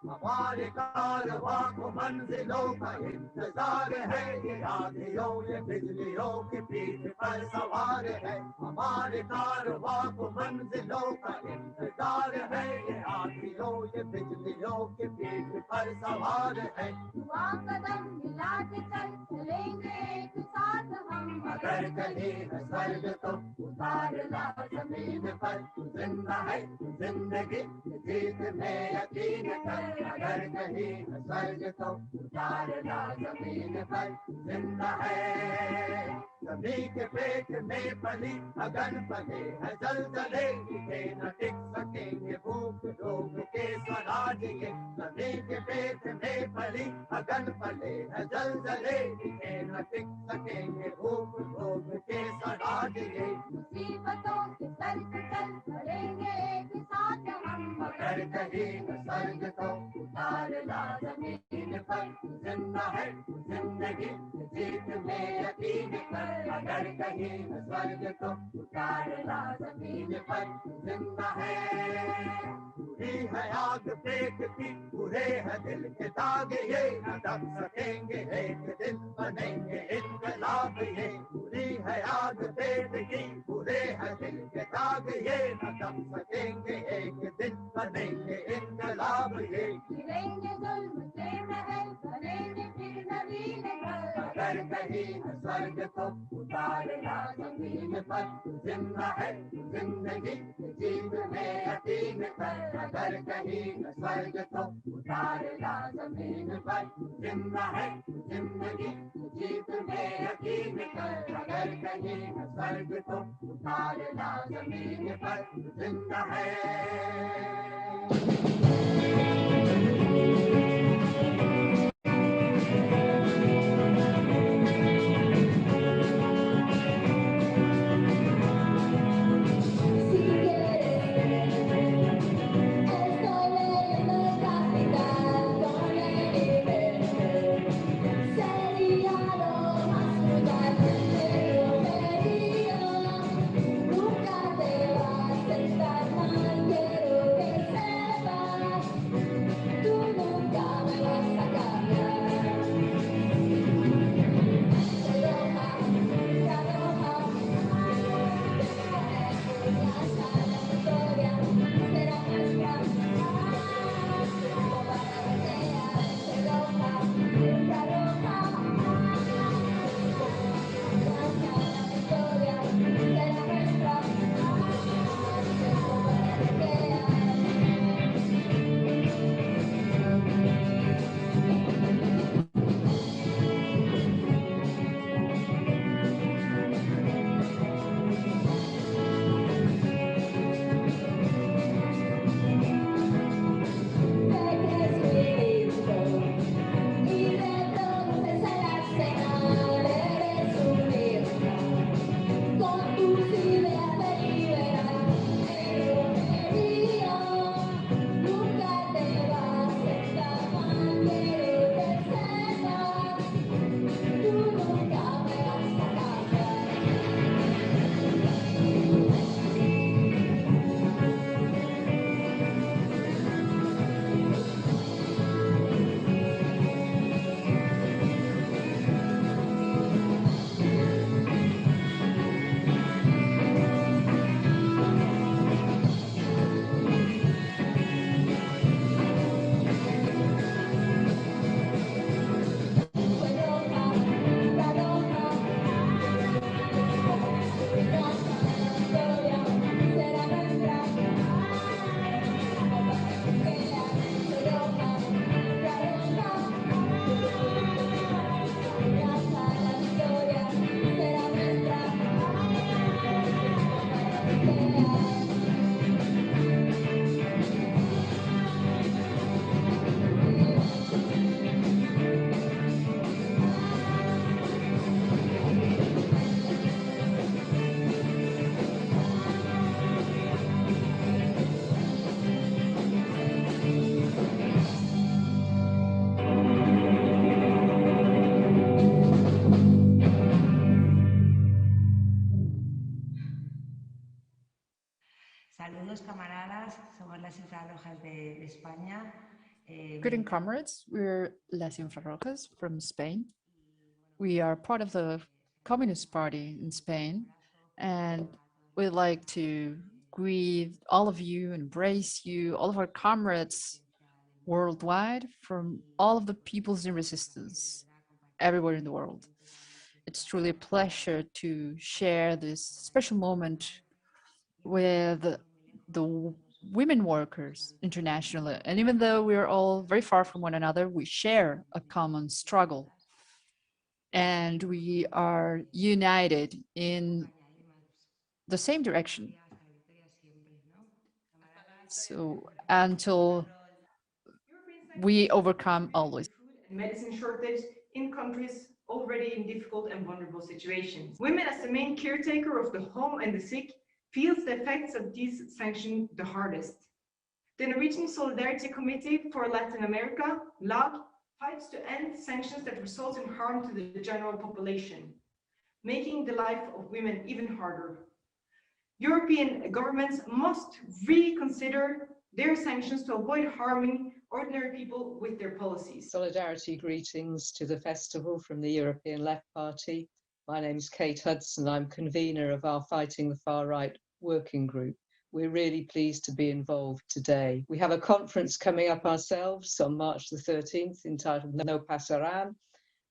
Speaker 12: हमारे कारवां को मंजिलों का इंतजार है ये आंधियों ये बिजलियों की पीठ पर सवार है हमारे कारवां को मंजिलों का इंतजार है ये आंधियों ये बिजलियों की पीठ पर सवार है
Speaker 7: दुआ कदम मिला के चलेंगे एक साथ हम
Speaker 12: अगर कहीं स्वर्ग तो उतार ला जमीन पर जिंदा है जिंदगी जीत में यकीन कर अगर कहीं स्वर्ग तो उतार ला जमीन पर जिंदा है सभी के पेट में पली अगन पले है जलजले के न टिक सकेंगे भूख रोग के स्वराज के सभी के पेट में पली अगन पले है जलजले के न टिक सकेंगे भूख रोग के स्वराज के
Speaker 7: मुसीबतों के सर पे चल पड़ेंगे एक साथ हम
Speaker 12: अगर कहीं स्वर्ग तो उतार ला जमीन पर जिंदा है जिंदगी जीत में यकीन कर अगर कहीं स्वर्ग तो उतार ला जमीन पर जिंदा है पूरी है आग पेट की पूरे है दिल के दाग ये न ढक सकेंगे एक दिन बनेंगे इनकलाब ये पूरी है आग पेट की पूरे है दिल के दाग ये न ढक सकेंगे एक दिन बनेंगे इनकलाब ये
Speaker 7: गिरेंगे जुल्म के महल बनेंगे फिर नवीन घर
Speaker 12: अगर कहीं स्वर्ग को उतार ला जमीन पर जिंदा है जिंदगी जीत में यकीन कर अगर कहीं स्वर्ग को उतार ला जमीन पर जिंदा है जिंदगी जीत में यकीन कर अगर कहीं स्वर्ग को उतार ला जमीन पर जिंदा है
Speaker 7: Tú nunca
Speaker 9: Greeting comrades, we're Las Infrarrojas from Spain. We are part of the Communist Party in Spain, and we'd like to greet all of you, embrace you, all of our comrades worldwide from all of the peoples in resistance everywhere in the world. It's truly a pleasure to share this special moment with the women workers internationally. And even though we are all very far from one another, we share a common struggle. And we are united in the same direction. So until we overcome always.
Speaker 10: Medicine shortage in countries already in difficult and vulnerable situations. Women, as the main caretaker of the home and the sick, feels the effects of these sanctions the hardest. The Norwegian Solidarity Committee for Latin America, LAG, fights to end sanctions that result in harm to the general population, making the life of women even harder. European governments must reconsider their sanctions to avoid harming ordinary people with their policies.
Speaker 11: Solidarity greetings to the festival from the European Left Party. My name is Kate Hudson. I'm convener of our Fighting the Far Right working group. We're really pleased to be involved today. We have a conference coming up ourselves on March the 13th entitled No Pasarán.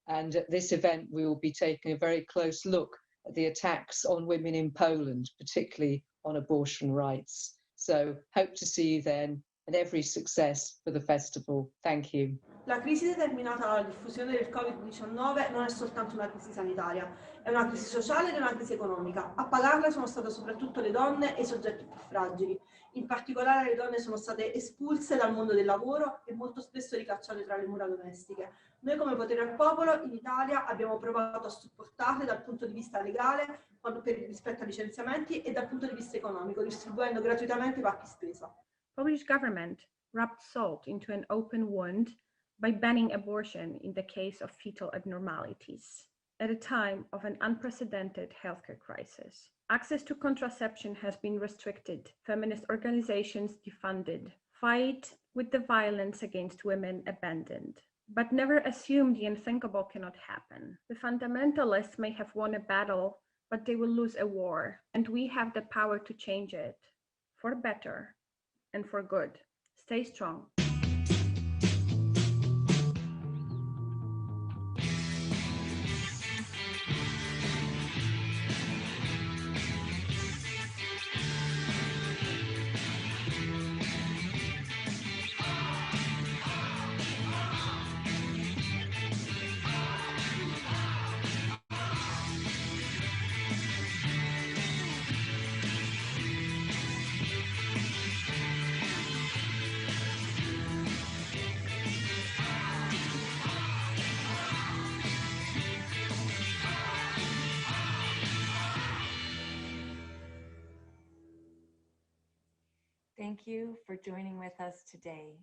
Speaker 11: And at this event, we will be taking a very close look at the attacks on women in Poland, particularly on abortion rights. So hope to see you then, and every success for the festival. Thank you.
Speaker 24: La crisi determinata dalla diffusione del Covid-19 non è soltanto una crisi sanitaria, è una crisi sociale ed è una crisi economica. A pagarla sono state soprattutto le donne e i soggetti più fragili. In particolare le donne sono state espulse dal mondo del lavoro e molto spesso ricacciate tra le mura domestiche. Noi come Potere al Popolo in Italia abbiamo provato a supportarle dal punto di vista legale rispetto ai licenziamenti e dal punto di vista economico, distribuendo gratuitamente pacchi spesa.
Speaker 25: Polish government rubbed salt into an open wound by banning abortion in the case of fetal abnormalities at a time of an unprecedented healthcare crisis. Access to contraception has been restricted, feminist organizations defunded, fight with the violence against women abandoned. But never assume the unthinkable cannot happen. The fundamentalists may have won a battle, but they will lose a war, and we have the power to change it for better and for good. Stay strong.
Speaker 26: Thank you for joining with us today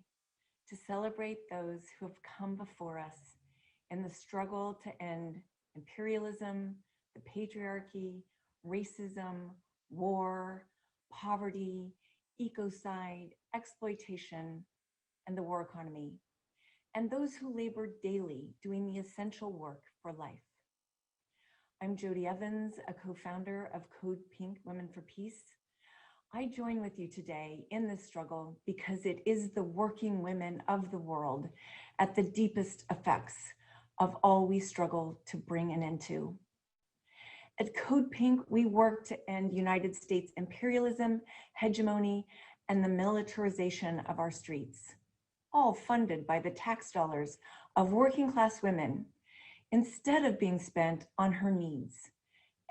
Speaker 26: to celebrate those who have come before us in the struggle to end imperialism, the patriarchy, racism, war, poverty, ecocide, exploitation, and the war economy, and those who labor daily doing the essential work for life. I'm Jody Evans, a co-founder of Code Pink Women for Peace. I join with you today in this struggle because it is the working women of the world at the deepest effects of all we struggle to bring an end to. At Code Pink, we work to end United States imperialism, hegemony, and the militarization of our streets, all funded by the tax dollars of working class women, instead of being spent on her needs: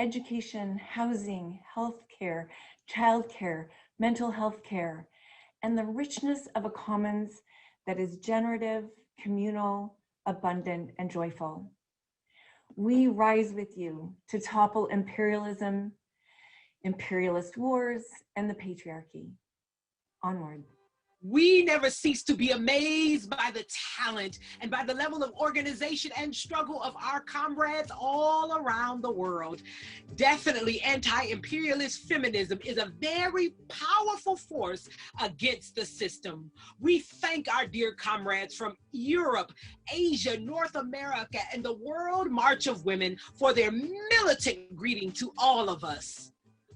Speaker 26: education, housing, healthcare, childcare, mental health care, and the richness of a commons that is generative, communal, abundant, and joyful. We rise with you to topple imperialism, imperialist wars, and the patriarchy. Onward.
Speaker 1: We never cease to be amazed by the talent and by the level of organization and struggle of our comrades all around the world. Definitely anti-imperialist feminism is a very powerful force against the system. We thank our dear comrades from Europe, Asia, North America, and the World March of Women for their militant greeting to all of us.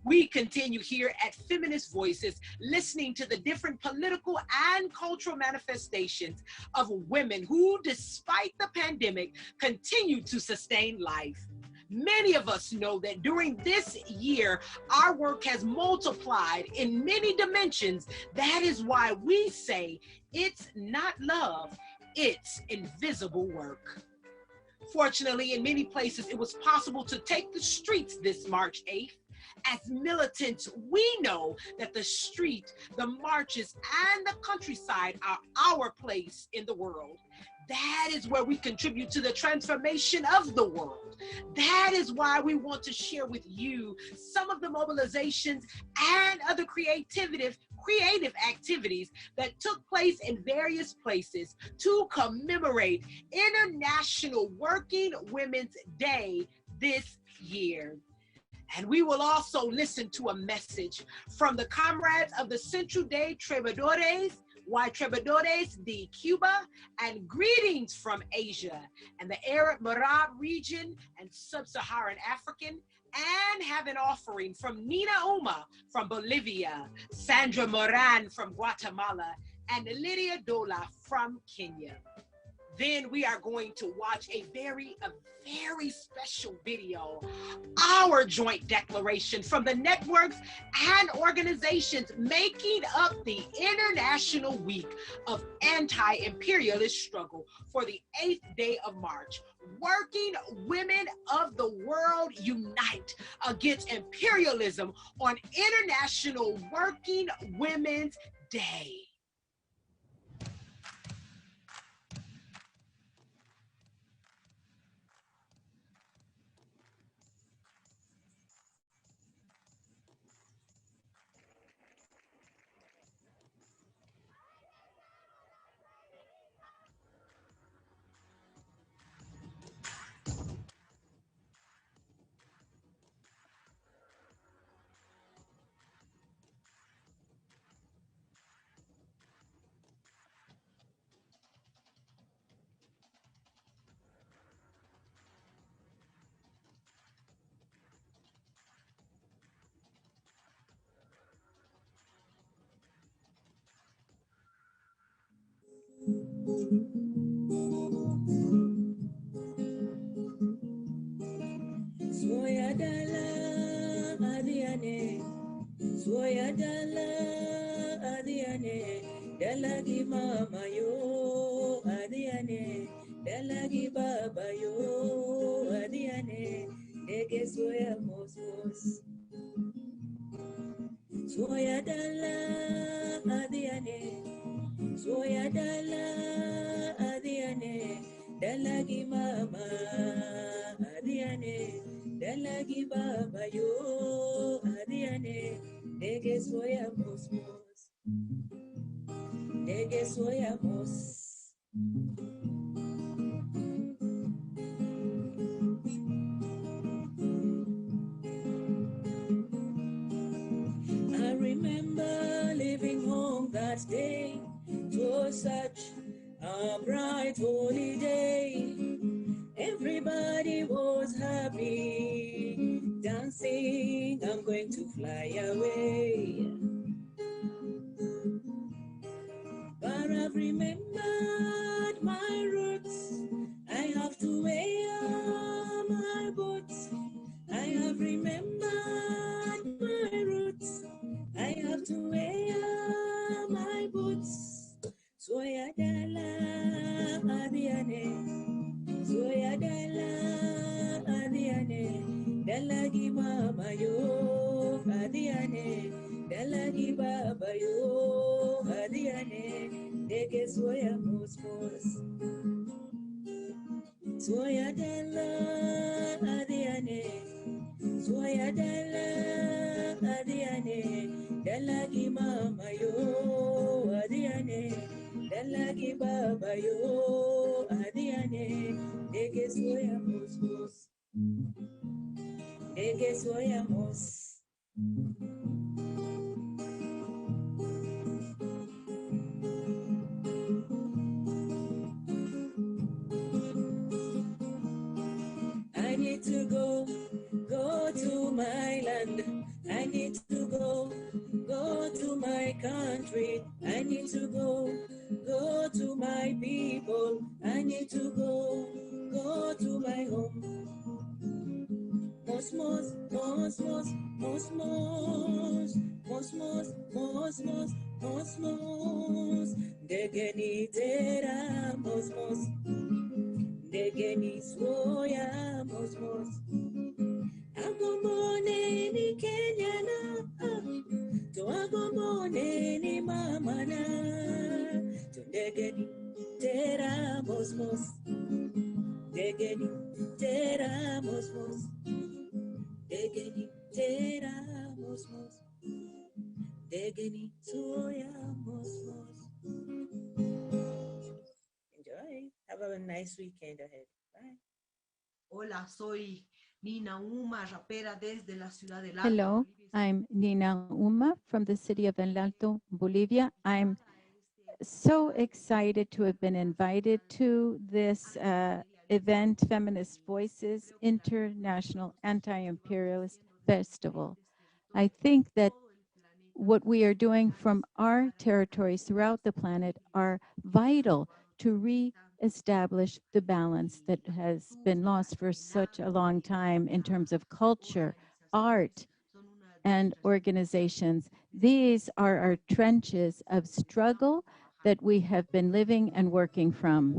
Speaker 1: We continue here at Feminist Voices, listening to the different political and cultural manifestations of women who, despite the pandemic, continue to sustain life. Many of us know that during this year, our work has multiplied in many dimensions. That is why we say it's not love, it's invisible work. Fortunately, in many places, it was possible to take the streets this March 8th. As militants, we know that the street, the marches, and the countryside are our place in the world. That is where we contribute to the transformation of the world. That is why we want to share with you some of the mobilizations and other creative activities that took place in various places to commemorate International Working Women's Day this year. And we will also listen to a message from the comrades of the Centro de Trabajadores, y Trabajadores de Cuba, and greetings from Asia and the Arab Maghreb region and Sub-Saharan African, and have an offering from Nina Uma from Bolivia, Sandra Moran from Guatemala, and Lydia Dola from Kenya. Then we are going to watch a very special video, our joint declaration from the networks and organizations making up the International Week of Anti-Imperialist Struggle for the 8th day of March. Working women of the world unite against imperialism on International Working Women's Day.
Speaker 8: Dalagi mama yo adiane, dalagi baba yo adiane, dege soya mosmos. Soya dala adiane, soya dala adiane, dalagi mama adiane, dalagi baba yo adiane, dege soya mosmos. Dege soyamos. I remember leaving home that day. It was such a bright holy day. Everybody was happy, dancing. I'm going to fly away. But I've remembered my roots. I have to wear my boots. I have remembered my roots. I have to wear my boots. Soya dala adiane, soya dala adiane, dalagi mama yo adiane, dalagi baba yo adiane, dege soya mosmos. Soya dala adiane, soya dala adiane, dalagi mama yo adiane. dalagi baba yo adiane dege soya mos mos dege soya mos. I need to go to my land. I need to go to my country. I need to go to my people. I need to go to my home. Mos mos mos mos mos mos mos mos mos mos mos mos degeni tera mos mos degeni soya mos mos agomone ni Kenya na to agomone ni mama na to degeni tera mos mos degeni tera mos mos degeni tera mos mos degeni soya mos mos. Enjoy. Have a nice weekend ahead. Bye.
Speaker 13: Hola, soy Nina Uma, rapera desde la ciudad del Alto.
Speaker 14: Hello, I'm Nina Uma from the city of El Alto, Bolivia. I'm so excited to have been invited to this event, Feminist Voices International Anti-Imperialist Festival. I think that what we are doing from our territories throughout the planet are vital to re-establish the balance that has been lost for such a long time in terms of culture, art, and organizations. These are our trenches of struggle that we have been living and working from.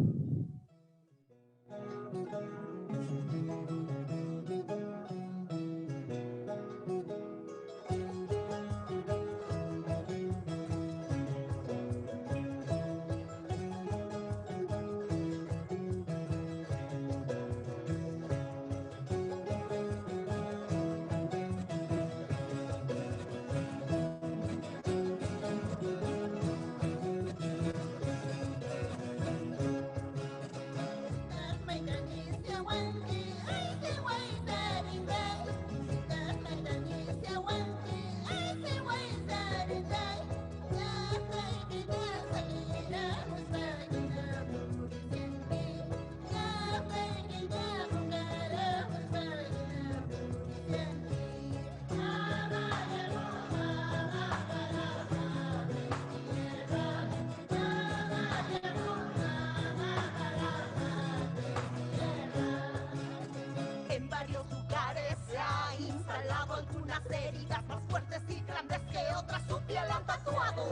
Speaker 7: En varios lugares se ha instalado algunas heridas más fuertes y grandes que otras, su piel han tatuado.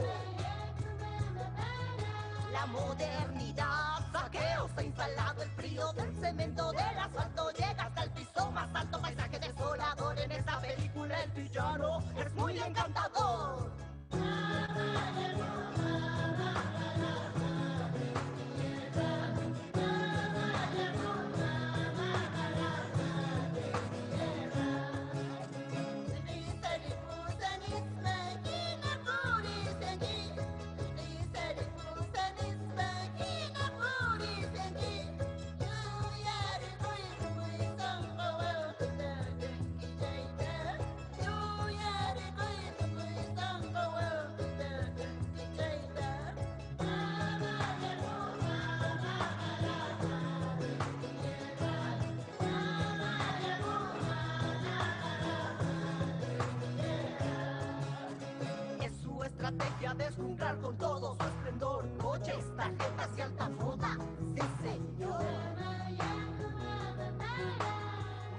Speaker 7: La modernidad, saqueos ha instalado el frío del cemento, del asfalto, llega hasta el piso más alto, paisaje desolador. En esa película el villano es muy encantador. Estrategia deslumbrar con todo su esplendor, coches, tarjetas y alta moda, sí señor.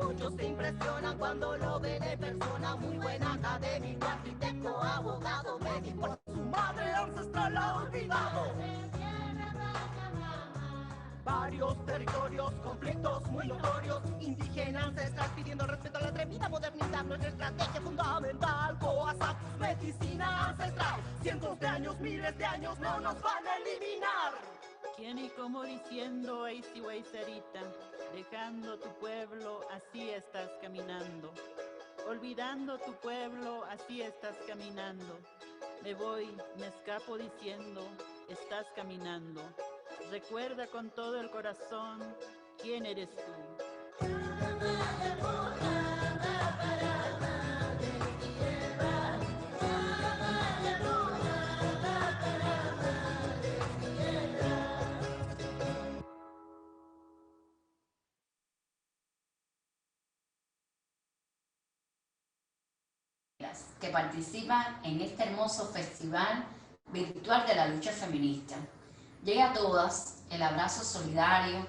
Speaker 7: Muchos se impresionan cuando lo ven en persona, muy buen académico, arquitecto, abogado, médico, su madre ancestral la ha olvidado. Varios territorios, conflictos muy notorios, indígena ancestral pidiendo respeto a la atrevida modernidad, nuestra estrategia fundamental, COASAP, medicina ancestral, cientos de años, miles de años, no nos van a eliminar.
Speaker 15: ¿Quién y cómo diciendo, Eisi Weiserita, dejando tu pueblo, así estás caminando? Olvidando tu pueblo, así estás caminando. Me voy, me escapo diciendo, estás caminando. Recuerda con todo el corazón quién eres tú.
Speaker 16: Que participan en este hermoso festival virtual de la lucha feminista. Llega a todas el abrazo solidario,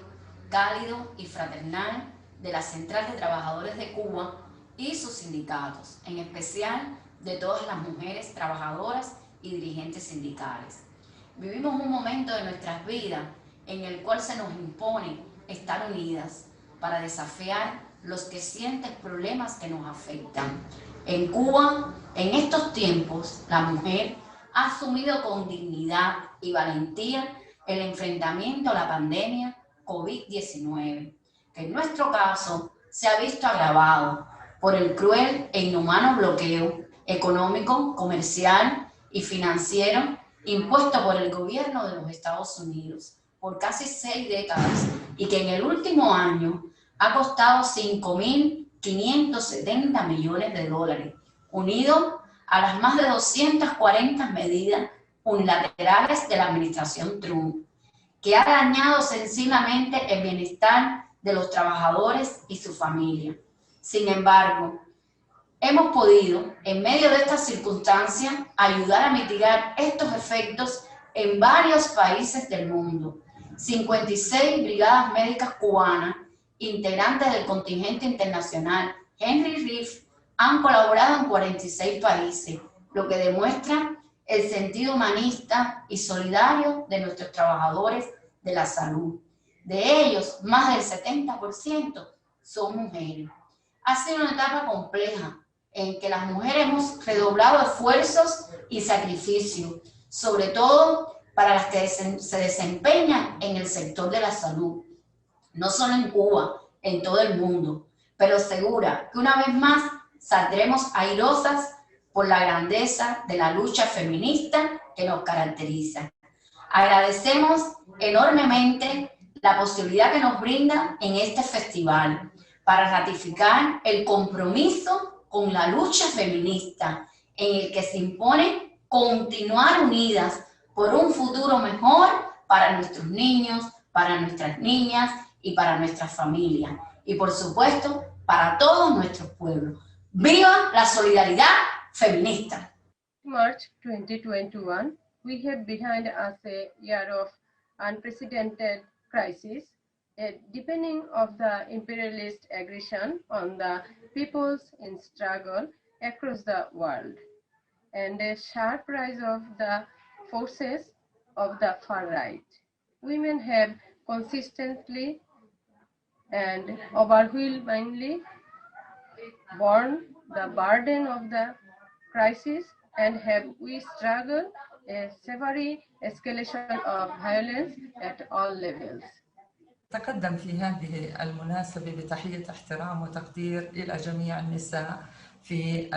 Speaker 16: cálido y fraternal de la Central de Trabajadores de Cuba y sus sindicatos, en especial de todas las mujeres trabajadoras y dirigentes sindicales. Vivimos un momento de nuestras vidas en el cual se nos impone estar unidas para desafiar los crecientes problemas que nos afectan. En Cuba, en estos tiempos, la mujer ha asumido con dignidad y valentía el enfrentamiento a la pandemia COVID-19, que en nuestro caso se ha visto agravado por el cruel e inhumano bloqueo económico, comercial y financiero impuesto por el gobierno de los Estados Unidos por casi 6 décadas y que en el último año ha costado 5.570 millones de dólares, unido a las más de 240 medidas unilaterales de la administración Trump, que ha dañado sensiblemente el bienestar de los trabajadores y su familia. Sin embargo, hemos podido, en medio de estas circunstancias, ayudar a mitigar estos efectos en varios países del mundo. 56 brigadas médicas cubanas, integrantes del contingente internacional Henry Reef, han colaborado en 46 países, lo que demuestra el sentido humanista y solidario de nuestros trabajadores de la salud. De ellos, más del 70% son mujeres. Ha sido una etapa compleja en que las mujeres hemos redoblado esfuerzos y sacrificios, sobre todo para las que se desempeñan en el sector de la salud, no solo en Cuba, en todo el mundo, pero segura que una vez más saldremos airosas por la grandeza de la lucha feminista que nos caracteriza. Agradecemos enormemente la posibilidad que nos brinda en este festival para ratificar el compromiso con la lucha feminista en el que se impone continuar unidas por un futuro mejor para nuestros niños, para nuestras niñas y para nuestras familias. Y por supuesto, para todos nuestros pueblos. ¡Viva la solidaridad feminista!
Speaker 17: March 2021, we have behind us a year of unprecedented crisis, a deepening of the imperialist aggression on the peoples in struggle across the world, and a sharp rise of the forces of the far right. Women have consistently and overwhelmingly borne the burden of the crisis and have we struggled a severe escalation of violence at all levels.
Speaker 18: تقدم في هذه المناسبة بتحية احترام وتقدير إلى جميع النساء في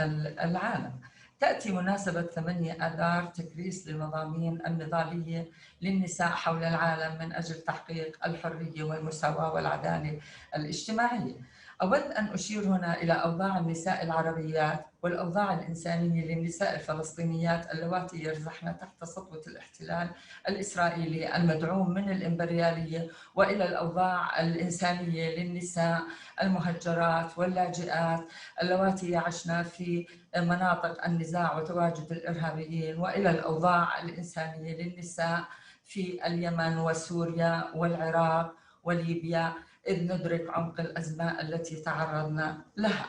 Speaker 18: العالم. تأتي مناسبة 8 آذار تكريس للمضامين النضالية للنساء حول العالم من أجل تحقيق الحرية والمساواة والعدالة الاجتماعية. أود أن أشير هنا إلى أوضاع النساء العربيات والأوضاع الإنسانية للنساء الفلسطينيات اللواتي يرزحن تحت سطوة الاحتلال الإسرائيلي المدعوم من الإمبريالية، وإلى الأوضاع الإنسانية للنساء المهجرات واللاجئات اللواتي يعشن في مناطق النزاع وتواجد الإرهابيين، وإلى الأوضاع الإنسانية للنساء في اليمن وسوريا والعراق وليبيا، إذ ندرك عمق الأزمة التي تعرضنا لها.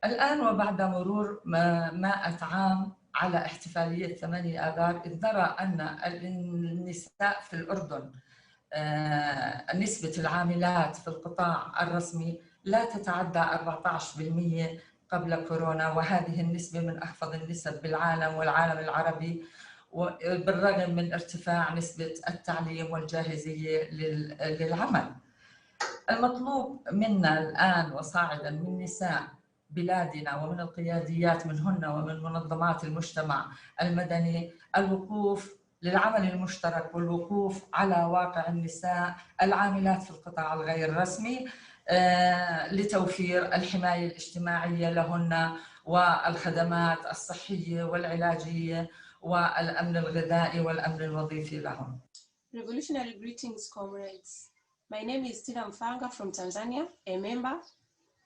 Speaker 18: الآن وبعد مرور 100 عام على احتفالية 8 آذار، إذ نرى أن النساء في الأردن نسبة العاملات في القطاع الرسمي لا تتعدى 14% قبل كورونا، وهذه النسبة من أخفض النسب بالعالم والعالم العربي، بالرغم من ارتفاع نسبة التعليم والجاهزية للعمل. المطلوب منا الآن وصاعدا من نساء بلادنا ومن القياديات منهن ومن منظمات المجتمع المدني الوقوف للعمل المشترك والوقوف على واقع النساء العاملات في القطاع الغير رسمي لتوفير الحماية الاجتماعية لهن والخدمات الصحية والعلاجية والأمن الغذائي والأمن الوظيفي لهن.
Speaker 3: Revolutionary greetings, comrades. My name is Tina Mfanga from Tanzania, a member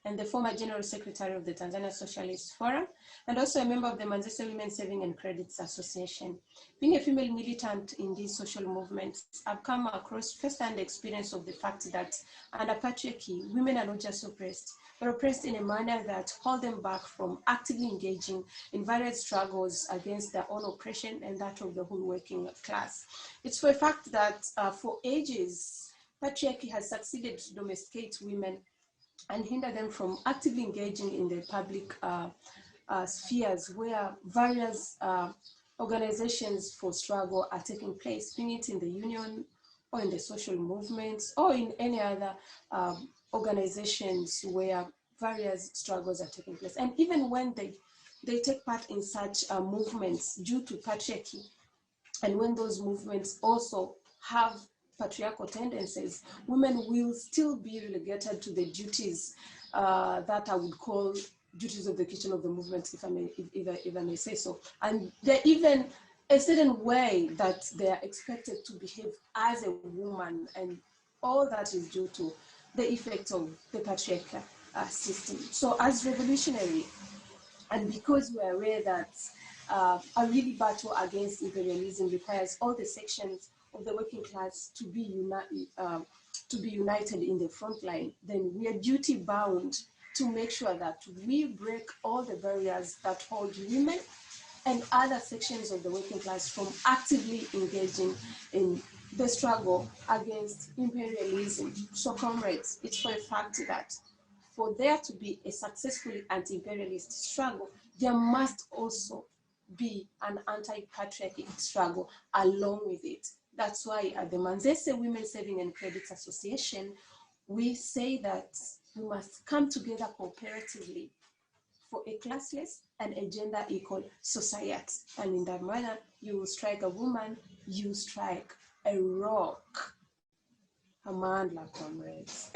Speaker 3: and the former General Secretary of the Tanzania Socialist Forum, and also a member of the Manzese Women Saving and Credits Association. Being a female militant in these social movements, I've come across first-hand experience of the fact that under patriarchy, women are not just oppressed, but oppressed in a manner that hold them back from actively engaging in various struggles against their own oppression and that of the whole working class. It's for a fact that for ages, patriarchy has succeeded to domesticate women and hinder them from actively engaging in the public spheres where various organizations for struggle are taking place, being it in the union or in the social movements or in any other organizations where various struggles are taking place. And even when they take part in such movements due to patriarchy, and when those movements also have patriarchal tendencies, women will still be relegated to the duties that I would call duties of the kitchen of the movement, if I may say so. And there even a certain way that they are expected to behave as a woman, and all that is due to the effect of the patriarchal system. So as revolutionary, and because we are aware that a really battle against imperialism requires all the sections of the working class to be united in the front line, then we are duty bound to make sure that we break all the barriers that hold women and other sections of the working class from actively engaging in the struggle against imperialism. So comrades, it's for a fact that for there to be a successful anti-imperialist struggle, there must also be an anti-patriarchy struggle along with it. That's why at the Manzese Women Saving and Credits Association, we say that we must come together cooperatively for a classless and a gender equal society. And in that manner, you will strike a woman, you strike a rock. Amandla, comrades.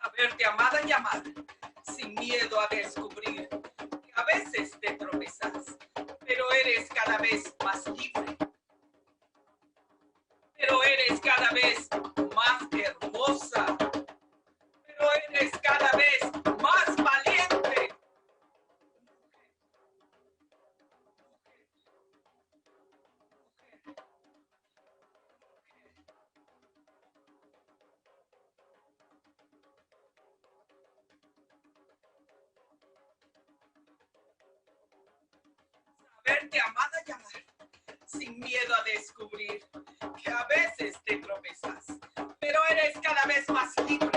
Speaker 5: Saberte amada y amada, sin miedo a descubrir que a veces te tropezas, pero eres cada vez más libre. Pero eres cada vez más hermosa. Pero eres cada vez más valiente. Saberte amada y amar, sin miedo a descubrir que a veces te tropezas, pero eres cada vez más libre.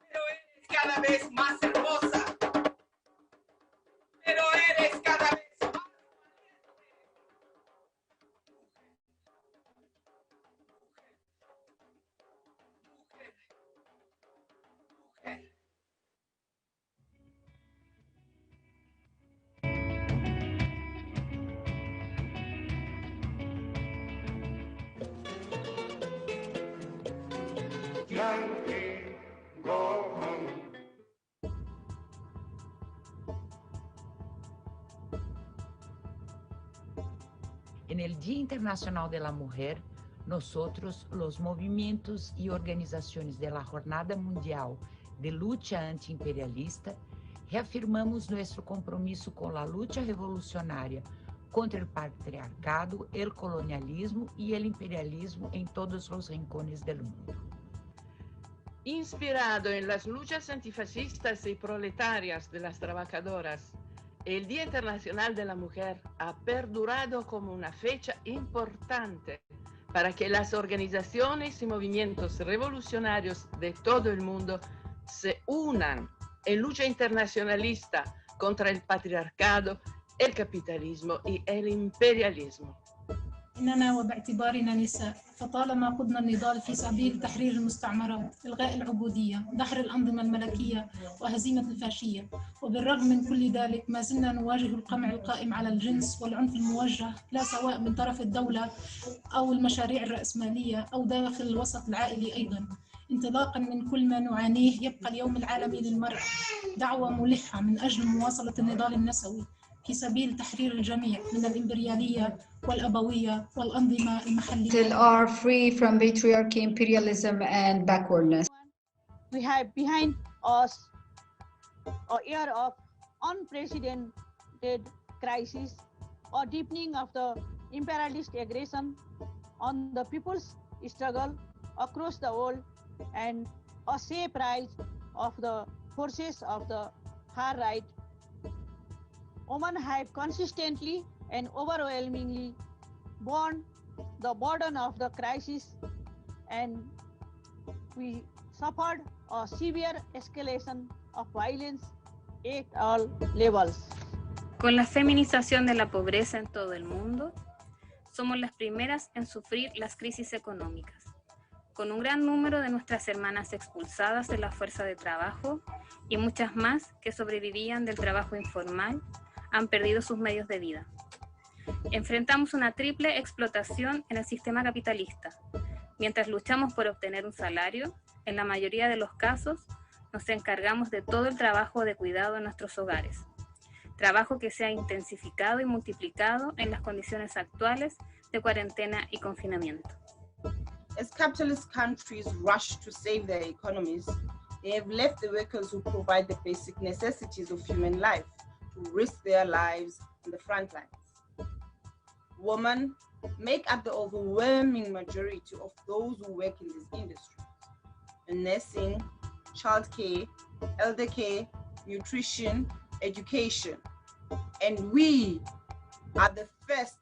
Speaker 5: Pero eres cada vez más hermosa. Pero eres cada vez más valiente.
Speaker 12: Yankee, go home.
Speaker 2: Día Internacional de la Mujer, nosotros, los movimientos y organizaciones de la Jornada Mundial de Lucha Anti-Imperialista, reafirmamos nuestro compromiso con la lucha revolucionaria contra el patriarcado, el colonialismo y el imperialismo en todos los rincones del mundo.
Speaker 19: Inspirado en las luchas antifascistas y proletarias de las trabajadoras, el Día Internacional de la Mujer ha perdurado como una fecha importante para que las organizaciones y movimientos revolucionarios de todo el mundo se unan en lucha internacionalista contra el patriarcado, el capitalismo y el imperialismo.
Speaker 20: إننا وباعتبارنا نساء فطالما قدنا النضال في سبيل تحرير المستعمرات، إلغاء العبودية، دحر الأنظمة الملكية وهزيمة الفاشية، وبالرغم من كل ذلك ما زلنا نواجه القمع القائم على الجنس والعنف الموجه لا سواء من طرف الدولة أو المشاريع الرأسمالية أو داخل الوسط العائلي أيضا. انطلاقا من كل ما نعانيه يبقى اليوم العالمي للمرأة دعوة ملحة من أجل مواصلة النضال النسوي في سبيل تحرير الجميع من الإمبريالية والأبوية والأنظمة المحلية.
Speaker 21: Still are free from patriarchy, imperialism and backwardness.
Speaker 22: We have behind us a year of unprecedented crisis, a deepening of the imperialist aggression on the people's struggle across the world, and a safe rise of the forces of the far right. Women have consistently and overwhelmingly borne the burden of the crisis, and we suffered a severe escalation of violence at all levels.
Speaker 23: Con la feminización de la pobreza en todo el mundo, somos las primeras en sufrir las crisis económicas, con un gran número de nuestras hermanas expulsadas de la fuerza de trabajo y muchas más que sobrevivían del trabajo informal han perdido sus medios de vida. Enfrentamos una triple explotación en el sistema capitalista. Mientras luchamos por obtener un salario, en la mayoría de los casos nos encargamos de todo el trabajo de cuidado en nuestros hogares. Trabajo que se ha intensificado y multiplicado en las condiciones actuales de cuarentena y confinamiento.
Speaker 27: As capitalist countries rush to save their economies, they have left the workers who provide the basic necessities of human life to risk their lives on the front lines. Women make up the overwhelming majority of those who work in these industries. In nursing, childcare, elder care, nutrition, education. And we are the first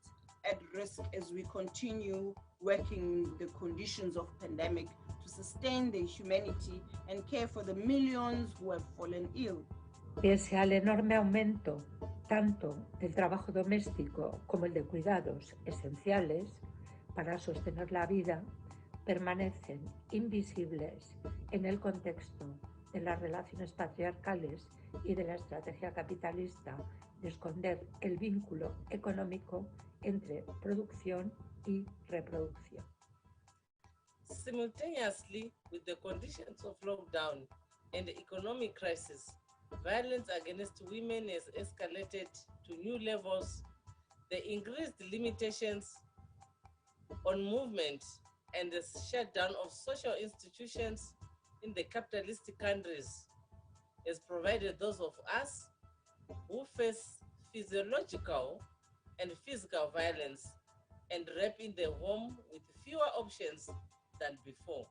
Speaker 27: at risk as we continue working in the conditions of pandemic to sustain their humanity and care for the millions who have fallen ill.
Speaker 28: Pese al enorme aumento tanto del trabajo doméstico como el de cuidados esenciales para sostener la vida, permanecen invisibles en el contexto de las relaciones patriarcales y de la estrategia capitalista de esconder el vínculo económico entre producción y reproducción.
Speaker 29: Simultaneously with the conditions of lockdown and the economic crisis, violence against women has escalated to new levels. The increased limitations on movement and the shutdown of social institutions in the capitalist countries has provided those of us who face physiological and physical violence and rape in the home with fewer options than before.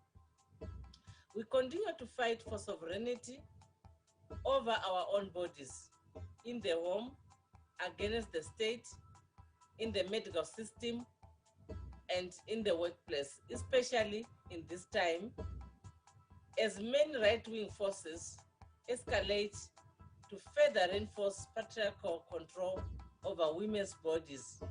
Speaker 29: We continue to fight for sovereignty over our own bodies, in the home, against the state, in the medical system, and in the workplace, especially in this time, as many right-wing forces escalate to further reinforce patriarchal control over women's bodies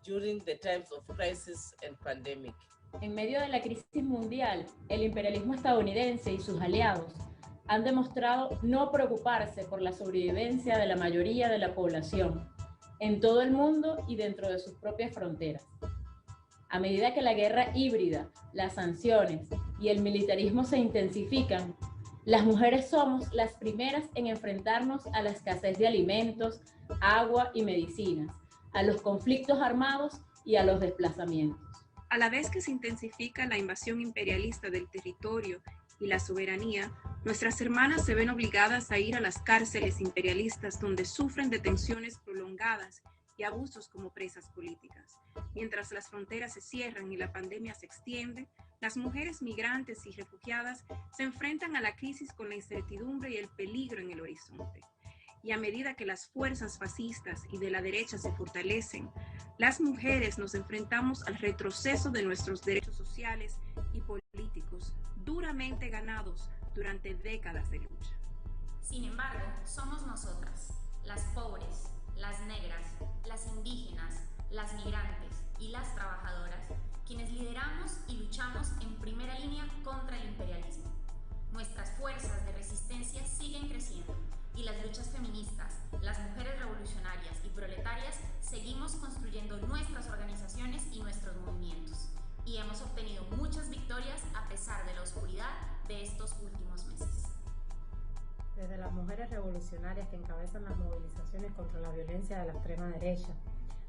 Speaker 29: during the times of crisis and pandemic.
Speaker 30: En medio de la crisis mundial, el imperialismo estadounidense y sus aliados han demostrado no preocuparse por la sobrevivencia de la mayoría de la población en todo el mundo y dentro de sus propias fronteras. A medida que la guerra híbrida, las sanciones y el militarismo se intensifican, las mujeres somos las primeras en enfrentarnos a la escasez de alimentos, agua y medicinas, a los conflictos armados y a los desplazamientos.
Speaker 23: A la vez que se intensifica la invasión imperialista del territorio y la soberanía, nuestras hermanas se ven obligadas a ir a las cárceles imperialistas donde sufren detenciones prolongadas y abusos como presas políticas. Mientras las fronteras se cierran y la pandemia se extiende, las mujeres migrantes y refugiadas se enfrentan a la crisis con la incertidumbre y el peligro en el horizonte. Y a medida que las fuerzas fascistas y de la derecha se fortalecen, las mujeres nos enfrentamos al retroceso de nuestros derechos sociales y políticos, duramente ganados durante décadas de lucha. Sin embargo, somos nosotras, las pobres, las negras, las indígenas, las migrantes y las trabajadoras, quienes lideramos y luchamos en primera línea contra el imperialismo. Nuestras fuerzas de resistencia siguen creciendo y las luchas feministas, las mujeres revolucionarias y proletarias seguimos construyendo nuestras organizaciones y nuestros movimientos. Y hemos obtenido muchas victorias a pesar de la oscuridad de estos últimos meses.
Speaker 1: Desde las mujeres revolucionarias que encabezan las movilizaciones contra la violencia de la extrema derecha,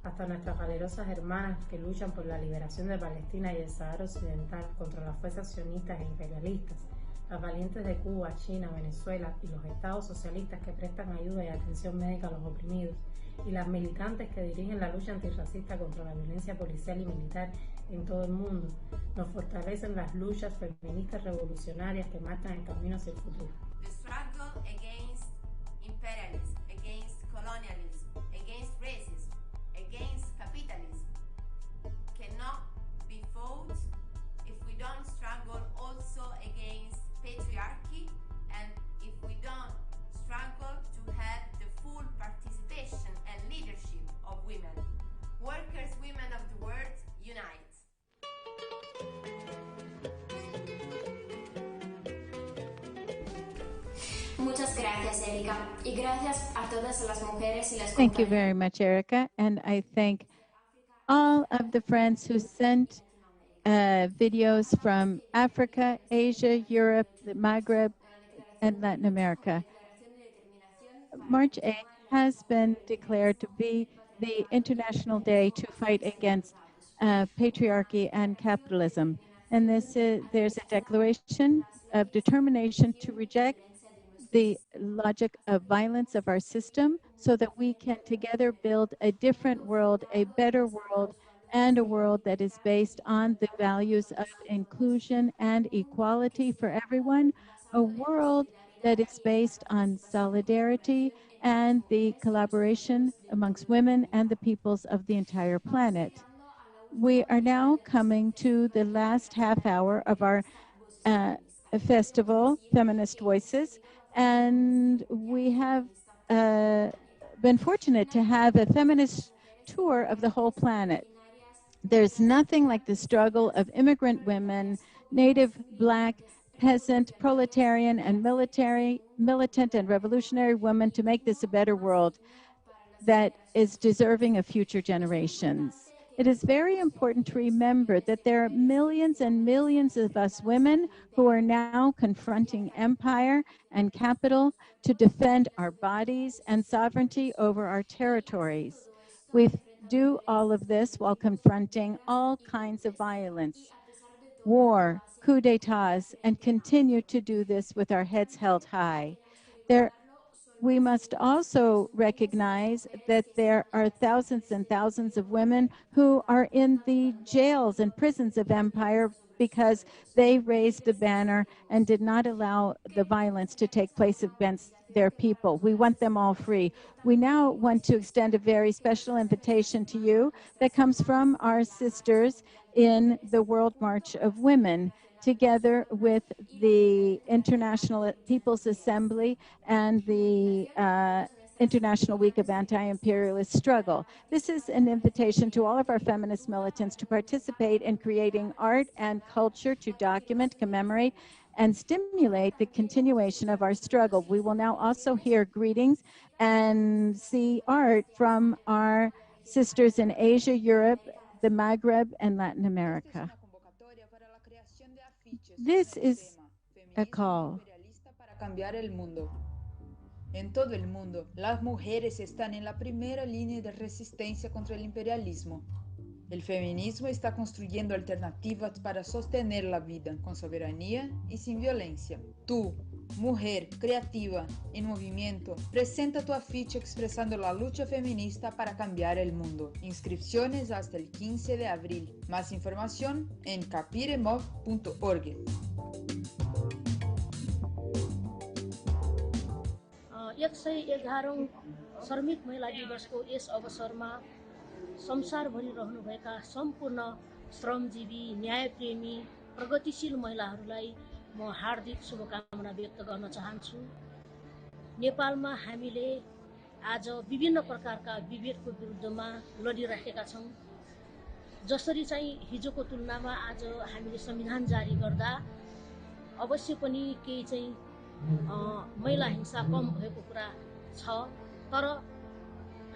Speaker 1: hasta nuestras valerosas hermanas que luchan por la liberación de Palestina y el Sahara Occidental contra las fuerzas sionistas e imperialistas, las valientes de Cuba, China, Venezuela y los estados socialistas que prestan ayuda y atención médica a los oprimidos, y las militantes que dirigen la lucha antirracista contra la violencia policial y militar en todo el mundo, nos fortalecen las luchas feministas revolucionarias que marcan el camino hacia el futuro.
Speaker 4: The struggle against imperialism, against colonialism, against racism, against capitalism cannot be fought if we don't struggle also against patriarchy, and if we don't struggle to have the full participation and leadership of women. Workers, women of the world, unite.
Speaker 23: Muchas gracias, Erika, y gracias a todas las mujeres y las
Speaker 15: Thank you
Speaker 23: compañeras.
Speaker 15: very much, Erica. And I thank all of the friends who sent videos from Africa, Asia, Europe, the Maghreb, and Latin America. March 8th has been declared to be the International Day to fight against patriarchy and capitalism. And there's a declaration of determination to reject the logic of violence of our system so that we can together build a different world, a better world, and a world that is based on the values of inclusion and equality for everyone, a world that is based on solidarity and the collaboration amongst women and the peoples of the entire planet. We are now coming to the last half hour of our festival, Feminist Voices, and we have been fortunate to have a feminist tour of the whole planet. There's nothing like the struggle of immigrant women, Native, Black, peasant, proletarian, and militant and revolutionary women to make this a better world that is deserving of future generations. It is very important to remember that there are millions and millions of us women who are now confronting empire and capital to defend our bodies and sovereignty over our territories. We do all of this while confronting all kinds of violence, war, coup d'etats, and continue to do this with our heads held high. We must also recognize that there are thousands and thousands of women who are in the jails and prisons of empire because they raised the banner and did not allow the violence to take place against their people. We want them all free. We now want to extend a very special invitation to you that comes from our sisters in the World March of Women, together with the International People's Assembly and the International Week of Anti-Imperialist Struggle. This is an invitation to all of our feminist militants to participate in creating art and culture to document, commemorate, and stimulate the continuation of our struggle. We will now also hear greetings and see art from our sisters in Asia, Europe, the Maghreb, and Latin America. This is a call.
Speaker 6: Para cambiar el mundo. En todo el mundo, las mujeres están en la primera línea de resistencia contra el imperialismo. El feminismo está construyendo alternativas para sostener la vida con soberanía y sin violencia. Tú, mujer creativa, en movimiento, presenta tu afiche expresando la lucha feminista para cambiar el mundo. Inscripciones hasta el 15 de abril. Más información en capiremov.org.
Speaker 7: श्रमिक महिला दिवसको yes अवसरमा संसारभरि रहनुभएका सम्पूर्ण श्रमजीवी न्यायप्रेमी प्रगतिशील महिलाहरूलाई म हार्दिक शुभकामना व्यक्त गर्न चाहन्छु। नेपालमा हामीले आज विभिन्न प्रकारका विभेदको विरुद्धमा लडिरहेका छौँ। जसरी चाहिँ हिजोको तुलनामा आज हामीले संविधान जारी गर्दा अवश्य पनि केही चाहिँ महिला हिंसा कम भएको कुरा छ, तर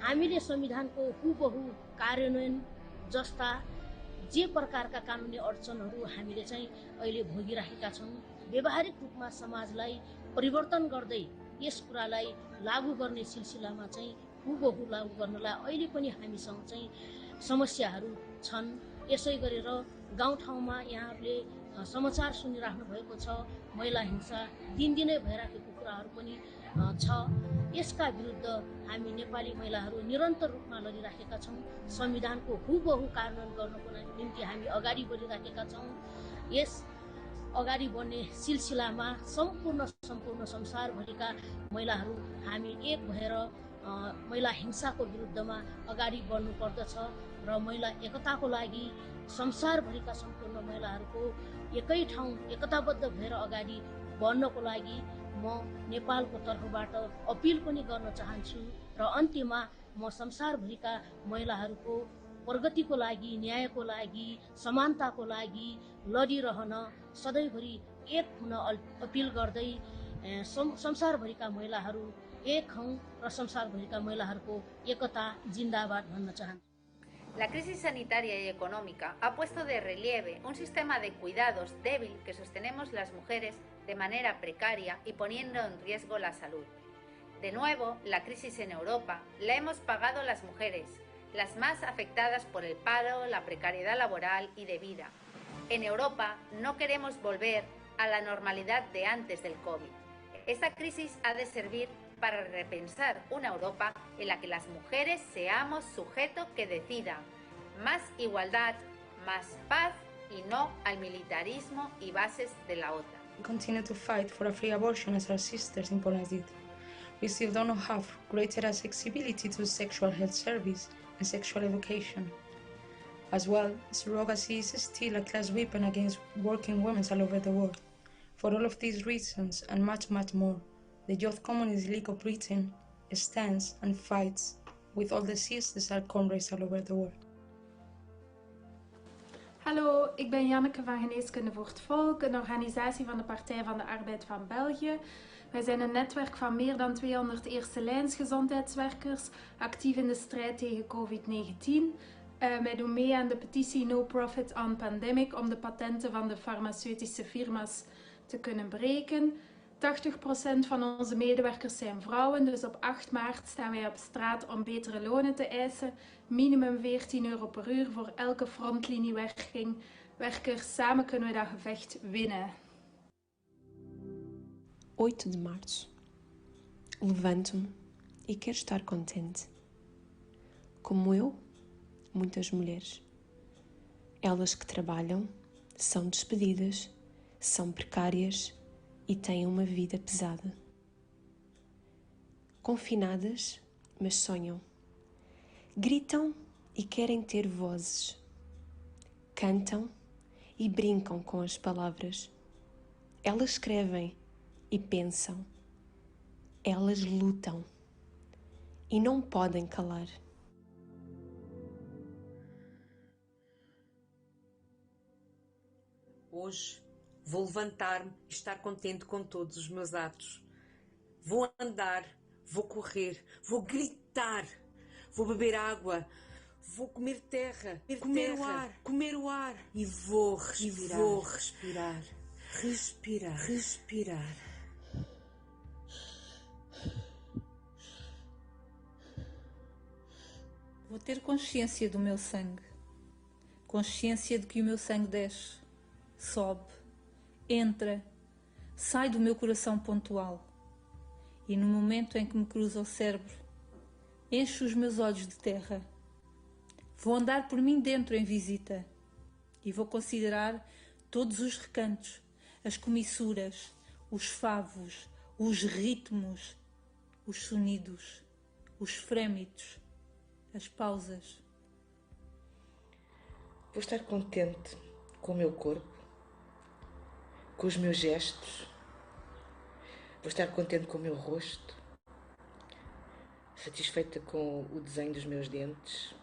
Speaker 7: हामीले संविधानको हुबहु कार्यान्वयन जस्ता जे प्रकारका कानुनी अडचनहरू हामीले चाहिँ अहिले भोगिरहेका छौँ, व्यवहारिक रूपमा समाजलाई परिवर्तन गर्दै यस कुरालाई लागू गर्ने सिलसिलामा चाहिँ हुबहु लागू गर्नलाई अहिले पनि हामीसँग चाहिँ समस्याहरू छन्। यसै गरेर गाउँठाउँमा यहाँहरूले समाचार सुनिराख्नु भएको छ, महिला हिंसा दिनदिनै भइराखेको कुराहरू पनि छ। यसका विरुद्ध हामी नेपाली महिलाहरू निरन्तर रूपमा लडिराखेका छौँ। संविधानको हुबहु कार्यान्वयन गर्नको निम्ति हामी अगाडि बढिराखेका छौँ। यस अगाडि बढ्ने सिलसिलामा सम्पूर्ण संसारभरिका महिलाहरू हामी एक भएर महिला हिंसाको विरुद्धमा अगाडि बढ्नु पर्दछ र महिला एकताको लागि संसारभरिका सम्पूर्ण महिलाहरूको एकै ठाउँ एकताबद्ध भएर अगाडि बढ्नको लागि म नेपालको तर्फबाट अपिल पनि गर्न चाहन्छु र अन्त्यमा म संसारभरिका महिलाहरूको प्रगतिको लागि, न्यायको लागि, समानताको लागि लडिरहन सधैँभरि एक हुन अपिल गर्दै संसारभरिका महिलाहरू एक हौं र संसारभरिका महिलाहरूको एकता जिन्दाबाद भन्न चाहन्छु।
Speaker 8: La crisis sanitaria y económica ha puesto de relieve un sistema de cuidados débil que sostenemos las mujeres de manera precaria y poniendo en riesgo la salud. De nuevo, la crisis en Europa la hemos pagado las mujeres, las más afectadas por el paro, la precariedad laboral y de vida. En Europa no queremos volver a la normalidad de antes del COVID. Esta crisis ha de servir para repensar una Europa en la que las mujeres seamos sujeto que decida. Más igualdad, más paz y no al militarismo y bases de la OTAN.
Speaker 9: We continue to fight for a free abortion as our sisters in Poland did. We still don't have greater accessibility to sexual health service and sexual education. As well, surrogacy is still a class weapon against working women all over the world. For all of these reasons and much more, the Youth Communist League of Britain stands and fights with all the sisters and comrades all over the world.
Speaker 10: Hallo, ik ben Janneke van Geneeskunde voor het Volk, een organisatie van de Partij van de Arbeid van België. Wij zijn een netwerk van meer dan 200 eerste lijns gezondheidswerkers, actief in de strijd tegen COVID-19. Wij doen mee aan de petitie No Profit on Pandemic om de patenten van de farmaceutische firma's te kunnen breken. 80% van onze medewerkers zijn vrouwen, dus op 8 maart staan wij op straat om betere lonen te eisen. Minimum €14 per uur voor elke frontliniewerker. Samen kunnen we dat gevecht winnen.
Speaker 11: 8 de março. Levanto-me e quero estar contente. Como eu, muitas mulheres. Elas que trabalham, são despedidas, são precárias e têm uma vida pesada. Confinadas, mas sonham. Gritam e querem ter vozes. Cantam e brincam com as palavras. Elas escrevem e pensam. Elas lutam e não podem calar.
Speaker 13: Hoje vou levantar-me e estar contente com todos os meus atos. Vou andar, vou correr, vou gritar, vou beber água, vou comer terra, comer o ar e vou respirar. Respirar.
Speaker 6: Vou ter consciência do meu sangue.
Speaker 3: Consciência de que o meu sangue desce, sobe, entra, sai do meu coração pontual. E no momento em que me cruza o cérebro, enche os meus olhos de terra. Vou andar por mim dentro em visita e vou considerar todos os recantos, as comissuras, os favos, os ritmos, os sonidos, os frémitos, as pausas.
Speaker 5: Vou estar contente com o meu corpo, com os meus gestos. Vou estar contente com o meu rosto, satisfeita com o desenho dos meus dentes.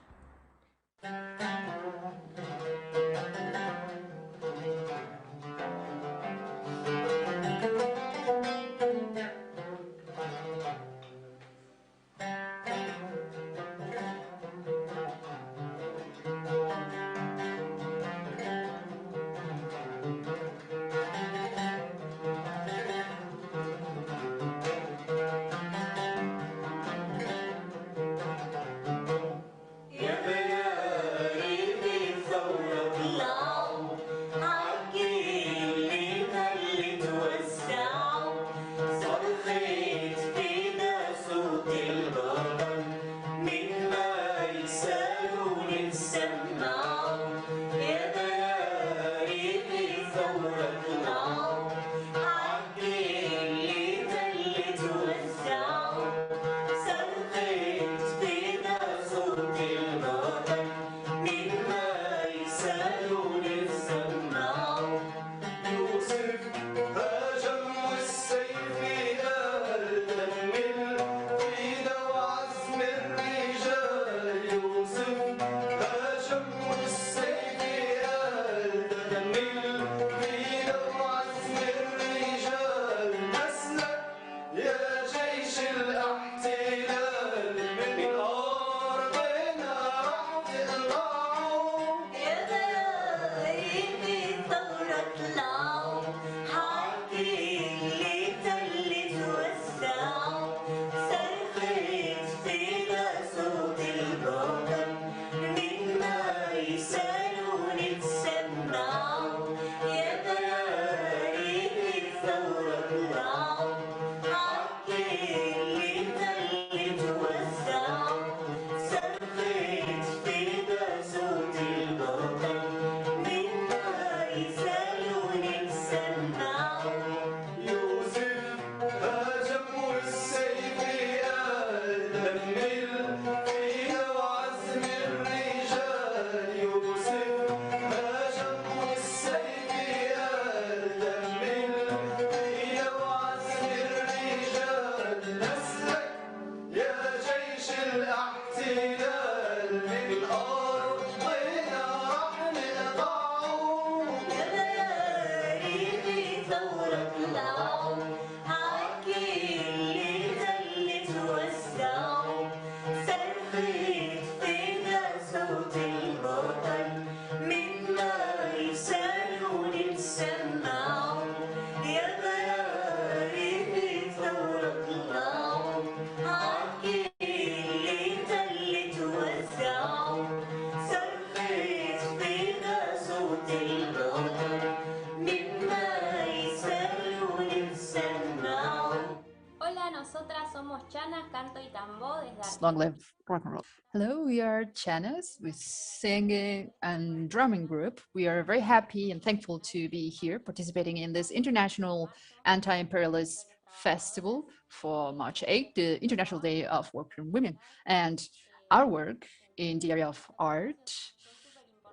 Speaker 12: Long live rock and roll. Hello, we are Chanas with singing and drumming group. We are very happy and thankful to be here participating in this international anti-imperialist festival for March 8th, the International Day of Working Women, and our work in the area of art.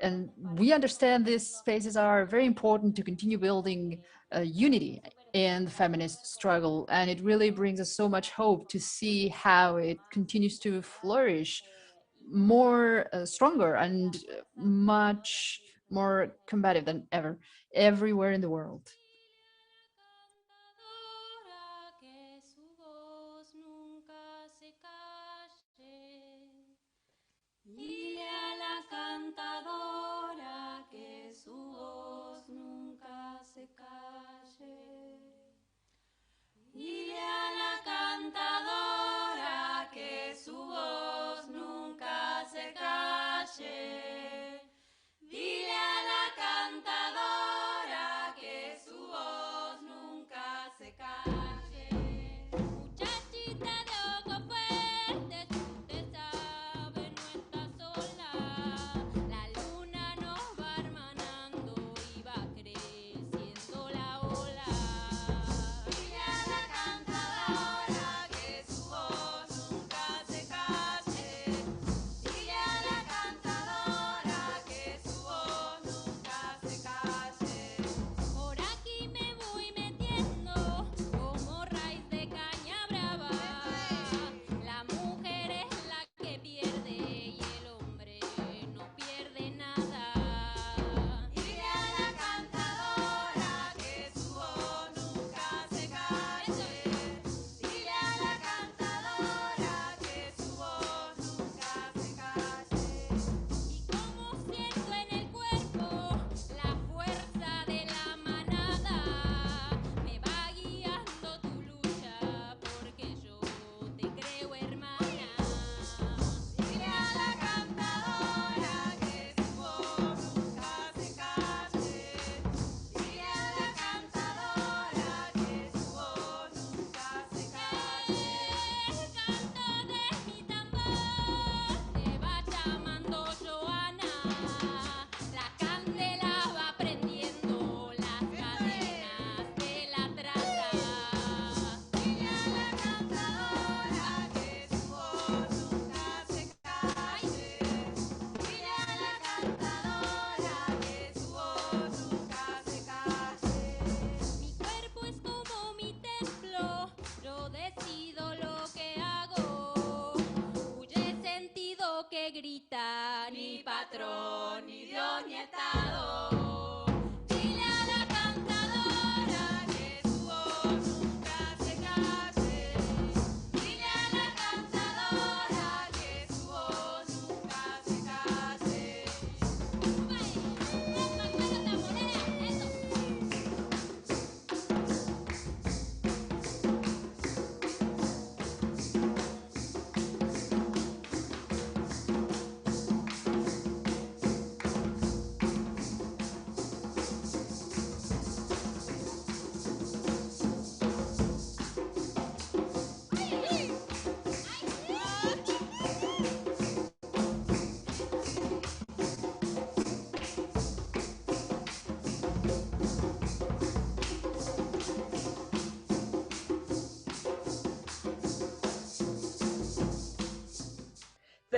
Speaker 12: And we understand these spaces are very important to continue building unity in the feminist struggle, and it really brings us so much hope to see how it continues to flourish more stronger and much more combative than ever everywhere in the world.
Speaker 14: Y a la cantadora que su voz nunca se calle.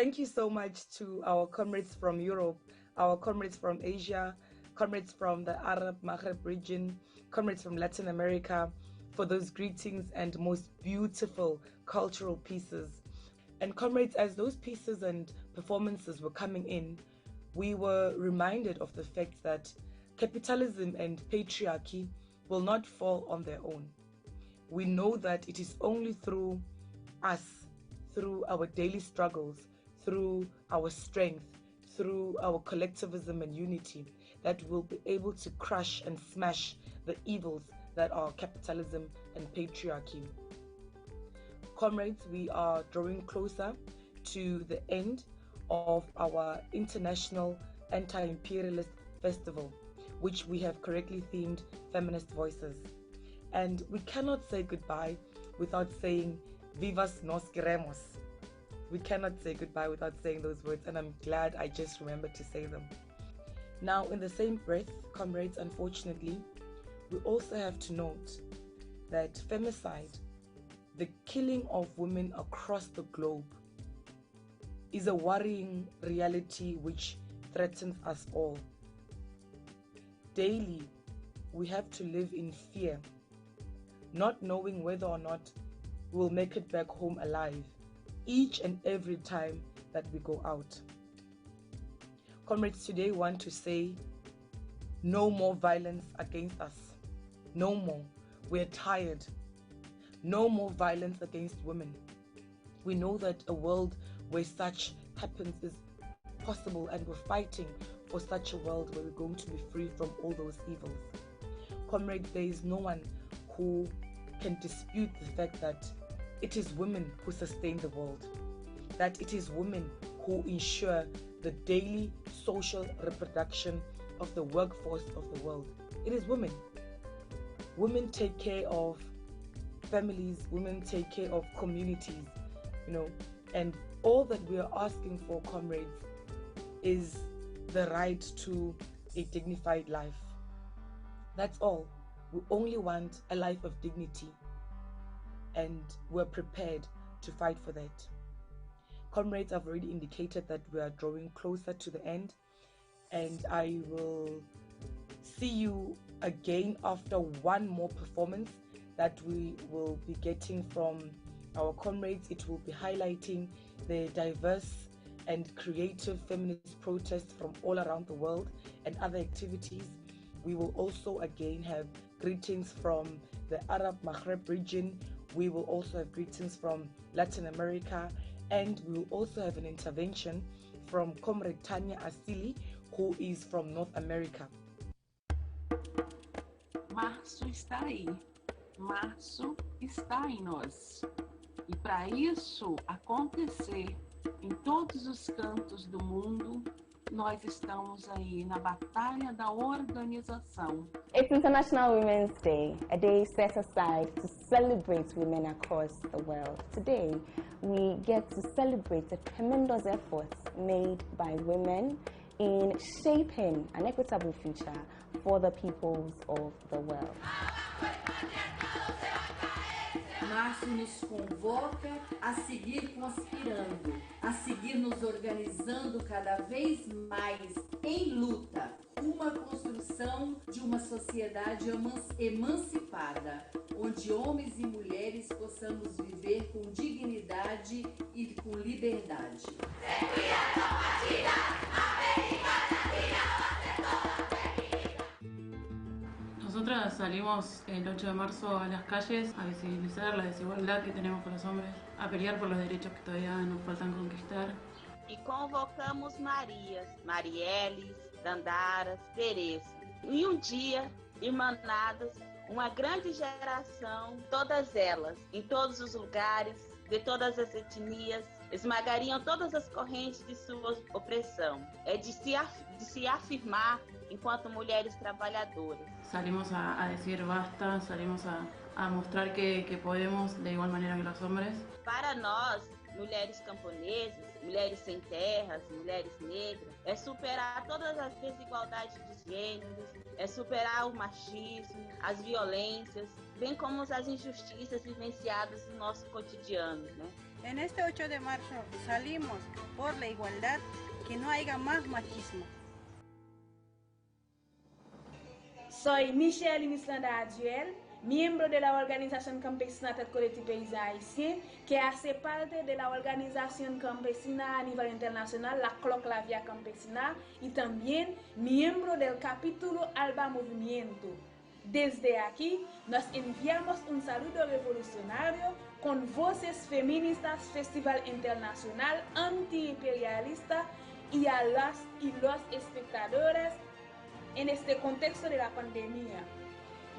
Speaker 2: thank you so much to our comrades from Europe, our comrades from Asia, comrades from the Arab Maghreb region, comrades from Latin America, for those greetings and most beautiful cultural pieces. And comrades, as those pieces and performances were coming in, we were reminded of the fact that capitalism and patriarchy will not fall on their own. We know that it is only through us, through our daily struggles, through our strength, through our collectivism and unity, that we'll be able to crush and smash the evils that are capitalism and patriarchy. Comrades, we are drawing closer to the end of our International Anti-Imperialist Festival, which we have correctly themed Feminist Voices. And we cannot say goodbye without saying Vivas nos queremos. We cannot say goodbye without saying those words, and I'm glad I just remembered to say them. Now, in the same breath, comrades, unfortunately, we also have to note that femicide, the killing of women across the globe, is a worrying reality which threatens us all. Daily, we have to live in fear, not knowing whether or not we'll make it back home alive each and every time that we go out. Comrades, today want to say no more violence against us. No more. We're tired. No more violence against women. We know that a world where such happens is possible, and we're fighting for such a world where we're going to be free from all those evils. Comrades, there is no one who can dispute the fact that it is women who sustain the world, that it is women who ensure the daily social reproduction of the workforce of the world. It is women. Women take care of families, women take care of communities, and all that we are asking for, comrades, is the right to a dignified life. That's all. We only want a life of dignity, and we're prepared to fight for that. Comrades, I've already indicated that we are drawing closer to the end, and I will see you again after one more performance that we will be getting from our comrades. It will be highlighting the diverse and creative feminist protests from all around the world and other activities. We will also again have greetings from the Arab Maghreb region. We will also have greetings from Latin America, and we will also have an intervention from Comrade Tanya Asili, who is from North America.
Speaker 14: Março está aí. Março está em nós. E para isso acontecer em todos os cantos do mundo, nós estamos aí na batalha da organização.
Speaker 16: It's International Women's Day, a day set aside to celebrate women across the world. Today, we get to celebrate the tremendous efforts made by women in shaping an equitable future for the peoples of the world.
Speaker 17: Março nos convoca a seguir conspirando, a seguir nos organizando cada vez mais em luta, uma construção de uma sociedade emancipada, onde homens e mulheres possamos viver com dignidade e com liberdade.
Speaker 18: Nosotras salimos el 8 de marzo a las calles a visibilizar la desigualdad que tenemos con los hombres, a pelear por los derechos que todavía nos faltan conquistar.
Speaker 22: E convocamos Marias, Marieles, Dandaras, Tereza. Em dia, irmanadas, uma grande geração, todas elas, em todos os lugares, de todas as etnias, esmagariam todas as correntes de sua opressão. É de se afirmar enquanto mulheres trabalhadoras.
Speaker 18: Salimos a decir basta, salimos a mostrar que podemos de igual manera que los hombres.
Speaker 22: Para nós, mulheres camponesas, mulheres sem terras, mulheres negras, é superar todas as desigualdades de gêneros,
Speaker 19: é superar o machismo, as violências, bem como as injustiças vivenciadas no nosso cotidiano, né?
Speaker 20: En este 8 de marzo salimos por la igualdad, que no haya más machismo.
Speaker 21: Soy Michelle Inislanda Aduel, miembro de la Organización Campesina del Colectivo País Haitien, que hace parte de la Organización Campesina a nivel internacional, la CLOC La Vía Campesina, y también miembro del capítulo Alba Movimiento. Desde aquí nos enviamos un saludo revolucionario con Voces Feministas Festival Internacional Anti-Imperialista y a las y los espectadores en este contexto de la pandemia.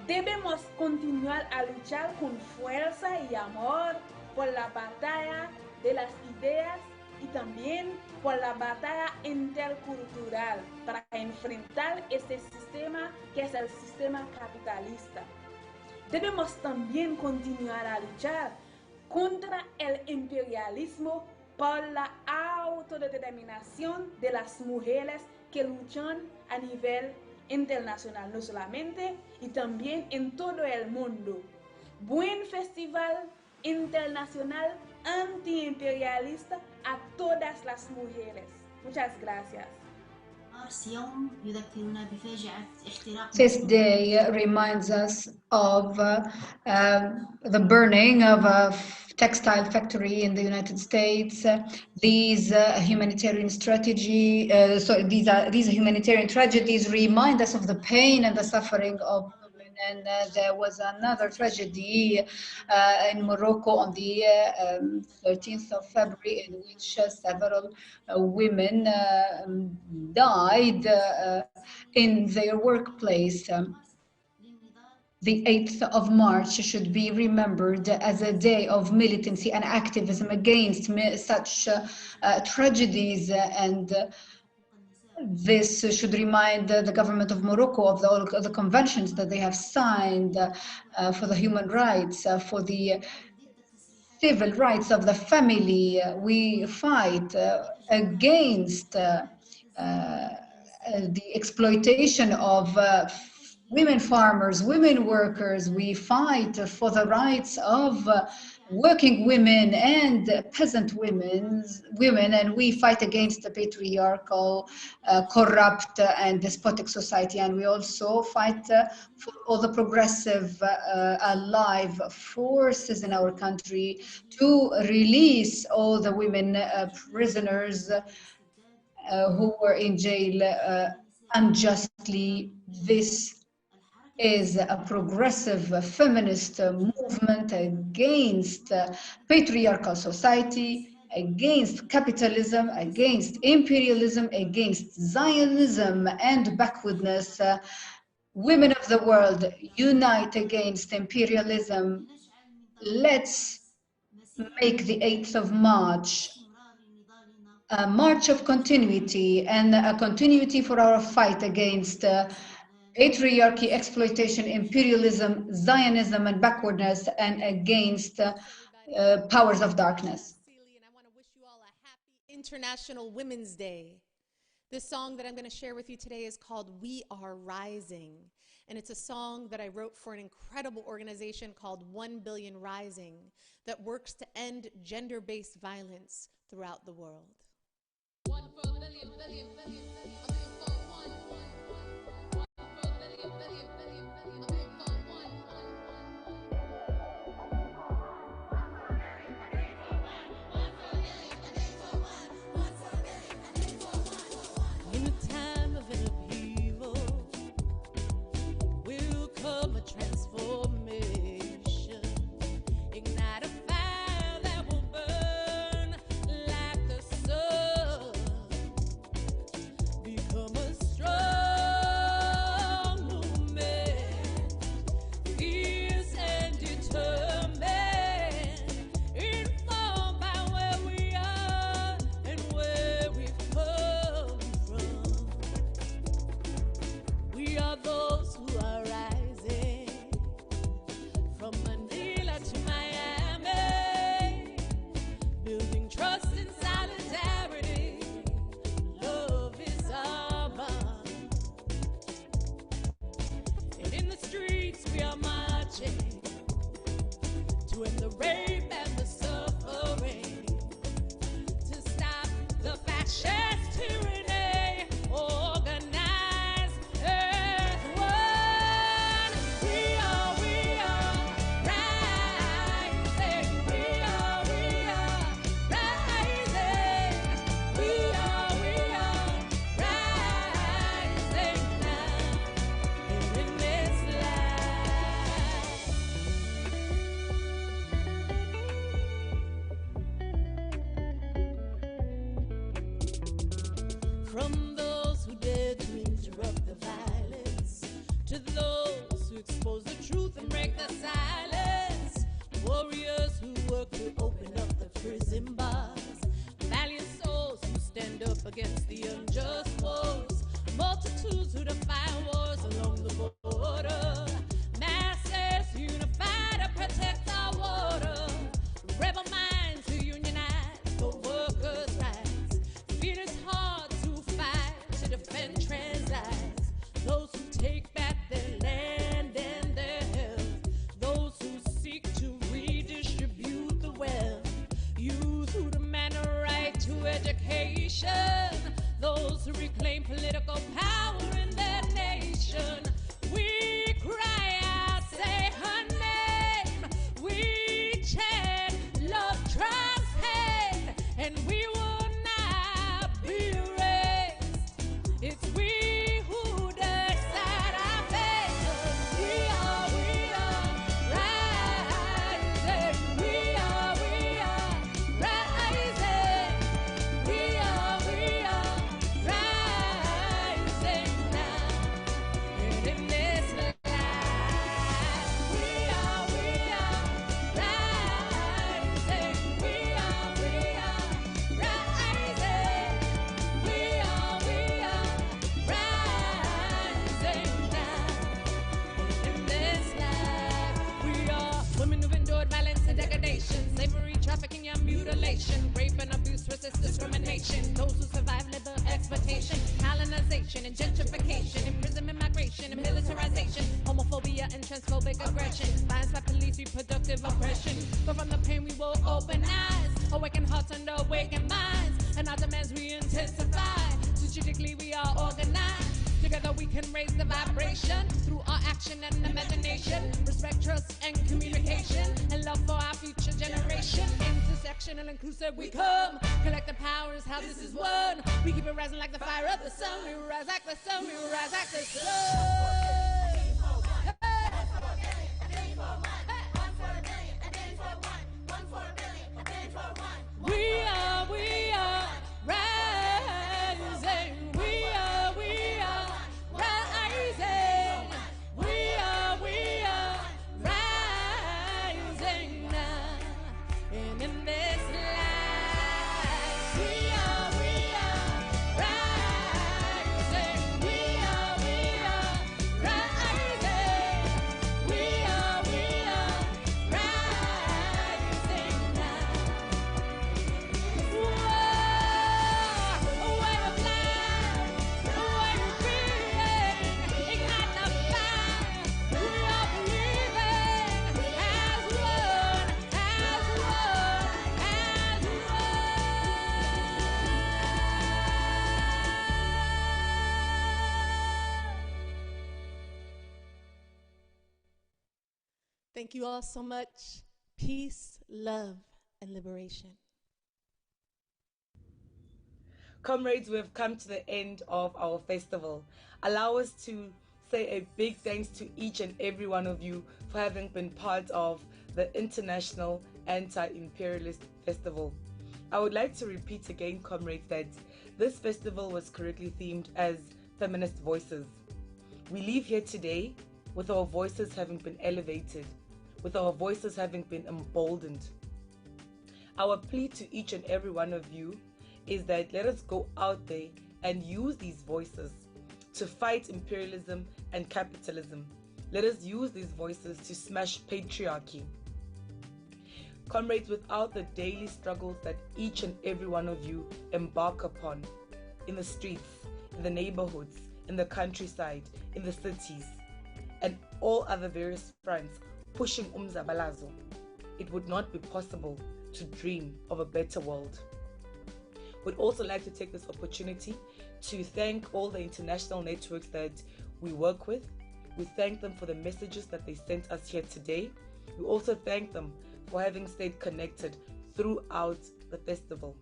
Speaker 21: Debemos continuar a luchar con fuerza y amor por la batalla de las ideas y también por la batalla intercultural para enfrentar este sistema que es el sistema capitalista. Debemos también continuar a luchar contra el imperialismo por la autodeterminación de las mujeres que luchan a nivel internacional, no solamente, y también en todo el mundo. Buen Festival Internacional Anti-Imperialista a todas las mujeres. Muchas gracias.
Speaker 24: This day reminds us of the burning of a textile factory in the United States. These humanitarian humanitarian tragedies remind us of the pain and the suffering of women. And there was another tragedy in Morocco on the 13th of February, in which several women died in their workplace. The 8th of March should be remembered as a day of militancy and activism against such tragedies, and this should remind the government of Morocco of all the conventions that they have signed for the human rights, for the civil rights of the family. We fight against the exploitation of women farmers, women workers. We fight for the rights of working women and peasant women, and we fight against the patriarchal, corrupt and despotic society. And we also fight for all the progressive alive forces in our country to release all the women prisoners who were in jail unjustly. This is a progressive feminist movement against patriarchal society, against capitalism, against imperialism, against Zionism and backwardness. Women of the world, unite against imperialism. Let's make the 8th of March a march of continuity, and a continuity for our fight against patriarchy, exploitation, imperialism, Zionism, and backwardness, and against powers of darkness.
Speaker 25: International Women's Day. This song that I'm going to share with you today is called We Are Rising, and it's a song that I wrote for an incredible organization called 1 Billion Rising that works to end gender-based violence throughout the world. 1 billion, billion, billion, billion.
Speaker 1: to end the rape and the suffering, to stop the fascist tyranny, organize as one. We are rising. We are rising. We are rising now in this life. From those who dare to interrupt the violence, to those who expose the truth and break the silence, warriors who work to open up the prison bars, valiant souls who stand up against the unjust wars, multitudes who defy wars along the border, masses unified to protect our water, rebel minds who unionize for workers' rights, fearless hearts who fight to defend trans rights, those who take back their land and their health, those who seek to redistribute the wealth, youth who demand a right to education, those who reclaim political power in their nation. We cry out, say her name. We chant, love Trump's hand, and we will not be erased. It's we who decide our fate. We are rising. We are rising. We are rising now. And in this life, we are rising. We are rising. We are rising now. In this life, we are women who've endured violence and degradation, slavery, trafficking, and mutilation, rape and abuse, resist discrimination. Those who survive labor exploitation, colonization and gentrification, imprisonment, migration, and militarization, homophobia and transphobic aggression, violence by police, reproductive oppression. But from the pain we will open eyes, awaken hearts and awaken minds, and our demands we intensify. Strategically we are organized. Together we can raise the vibration through our action and imagination, respect, trust, and communication, and love for our future generation. Intersectional, inclusive we come. Collective power is how this is won. We keep it rising like the fire of the sun. We rise like the sun. We rise like the sun. We are rising. We are rising. We are rising now. And in this life, we are rising. We are rising. We are rising now. Whoa, a way of life, a way of being, ignite the fire. We are believing as one, as one, as one. Thank you all so much. Peace, love, and liberation.
Speaker 2: Comrades, we have come to the end of our festival. Allow us to say a big thanks to each and every one of you for having been part of the International Anti-Imperialist Festival. I would like to repeat again, comrades, that this festival was correctly themed as Feminist Voices. We leave here today with our voices having been elevated, with our voices having been emboldened. Our plea to each and every one of you is that let us go out there and use these voices to fight imperialism and capitalism. Let us use these voices to smash patriarchy. Comrades, without the daily struggles that each and every one of you embark upon in the streets, in the neighborhoods, in the countryside, in the cities, and all other various fronts, pushing umzabalazo, it would not be possible to dream of a better world. We'd also like to take this opportunity to thank all the international networks that we work with. We thank them for the messages that they sent us here today. We also thank them for having stayed connected throughout the festival.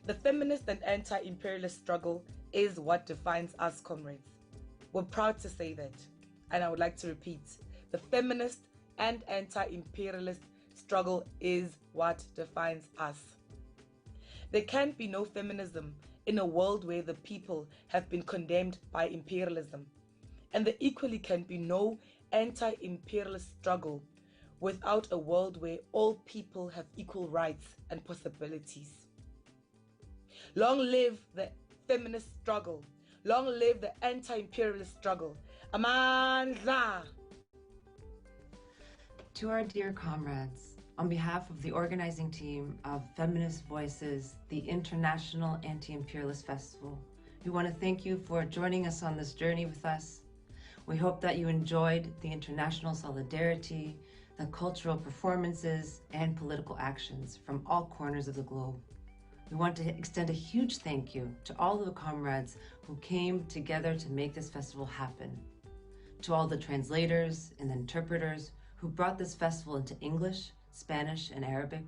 Speaker 2: The feminist and anti-imperialist struggle is what defines us, comrades. We're proud to say that, and I would like to repeat, the feminist and anti-imperialist struggle is what defines us. There can be no feminism in a world where the people have been condemned by imperialism, and there equally can be no anti-imperialist struggle without a world where all people have equal rights and possibilities. Long live the feminist struggle. Long live the anti-imperialist struggle. Amandla!
Speaker 4: To our dear comrades, on behalf of the organizing team of Feminist Voices, the International Anti-Imperialist Festival, we want to thank you for joining us on this journey with us. We hope that you enjoyed the international solidarity, the cultural performances, and political actions from all corners of the globe. We want to extend a huge thank you to all of the comrades who came together to make this festival happen, to all the translators and the interpreters who brought this festival into English, Spanish, and Arabic,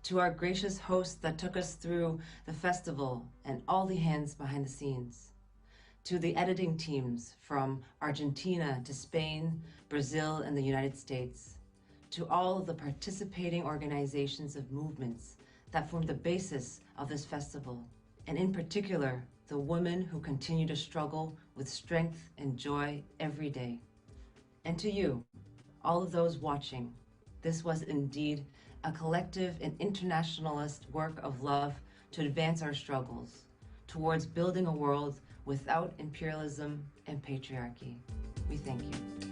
Speaker 4: to our gracious hosts that took us through the festival and all the hands behind the scenes, to the editing teams from Argentina to Spain, Brazil, and the United States, to all of the participating organizations of movements that form the basis of this festival, and in particular, the women who continue to struggle with strength and joy every day. And to you, all of those watching, this was indeed a collective and internationalist work of love to advance our struggles towards building a world without imperialism and patriarchy. We thank you.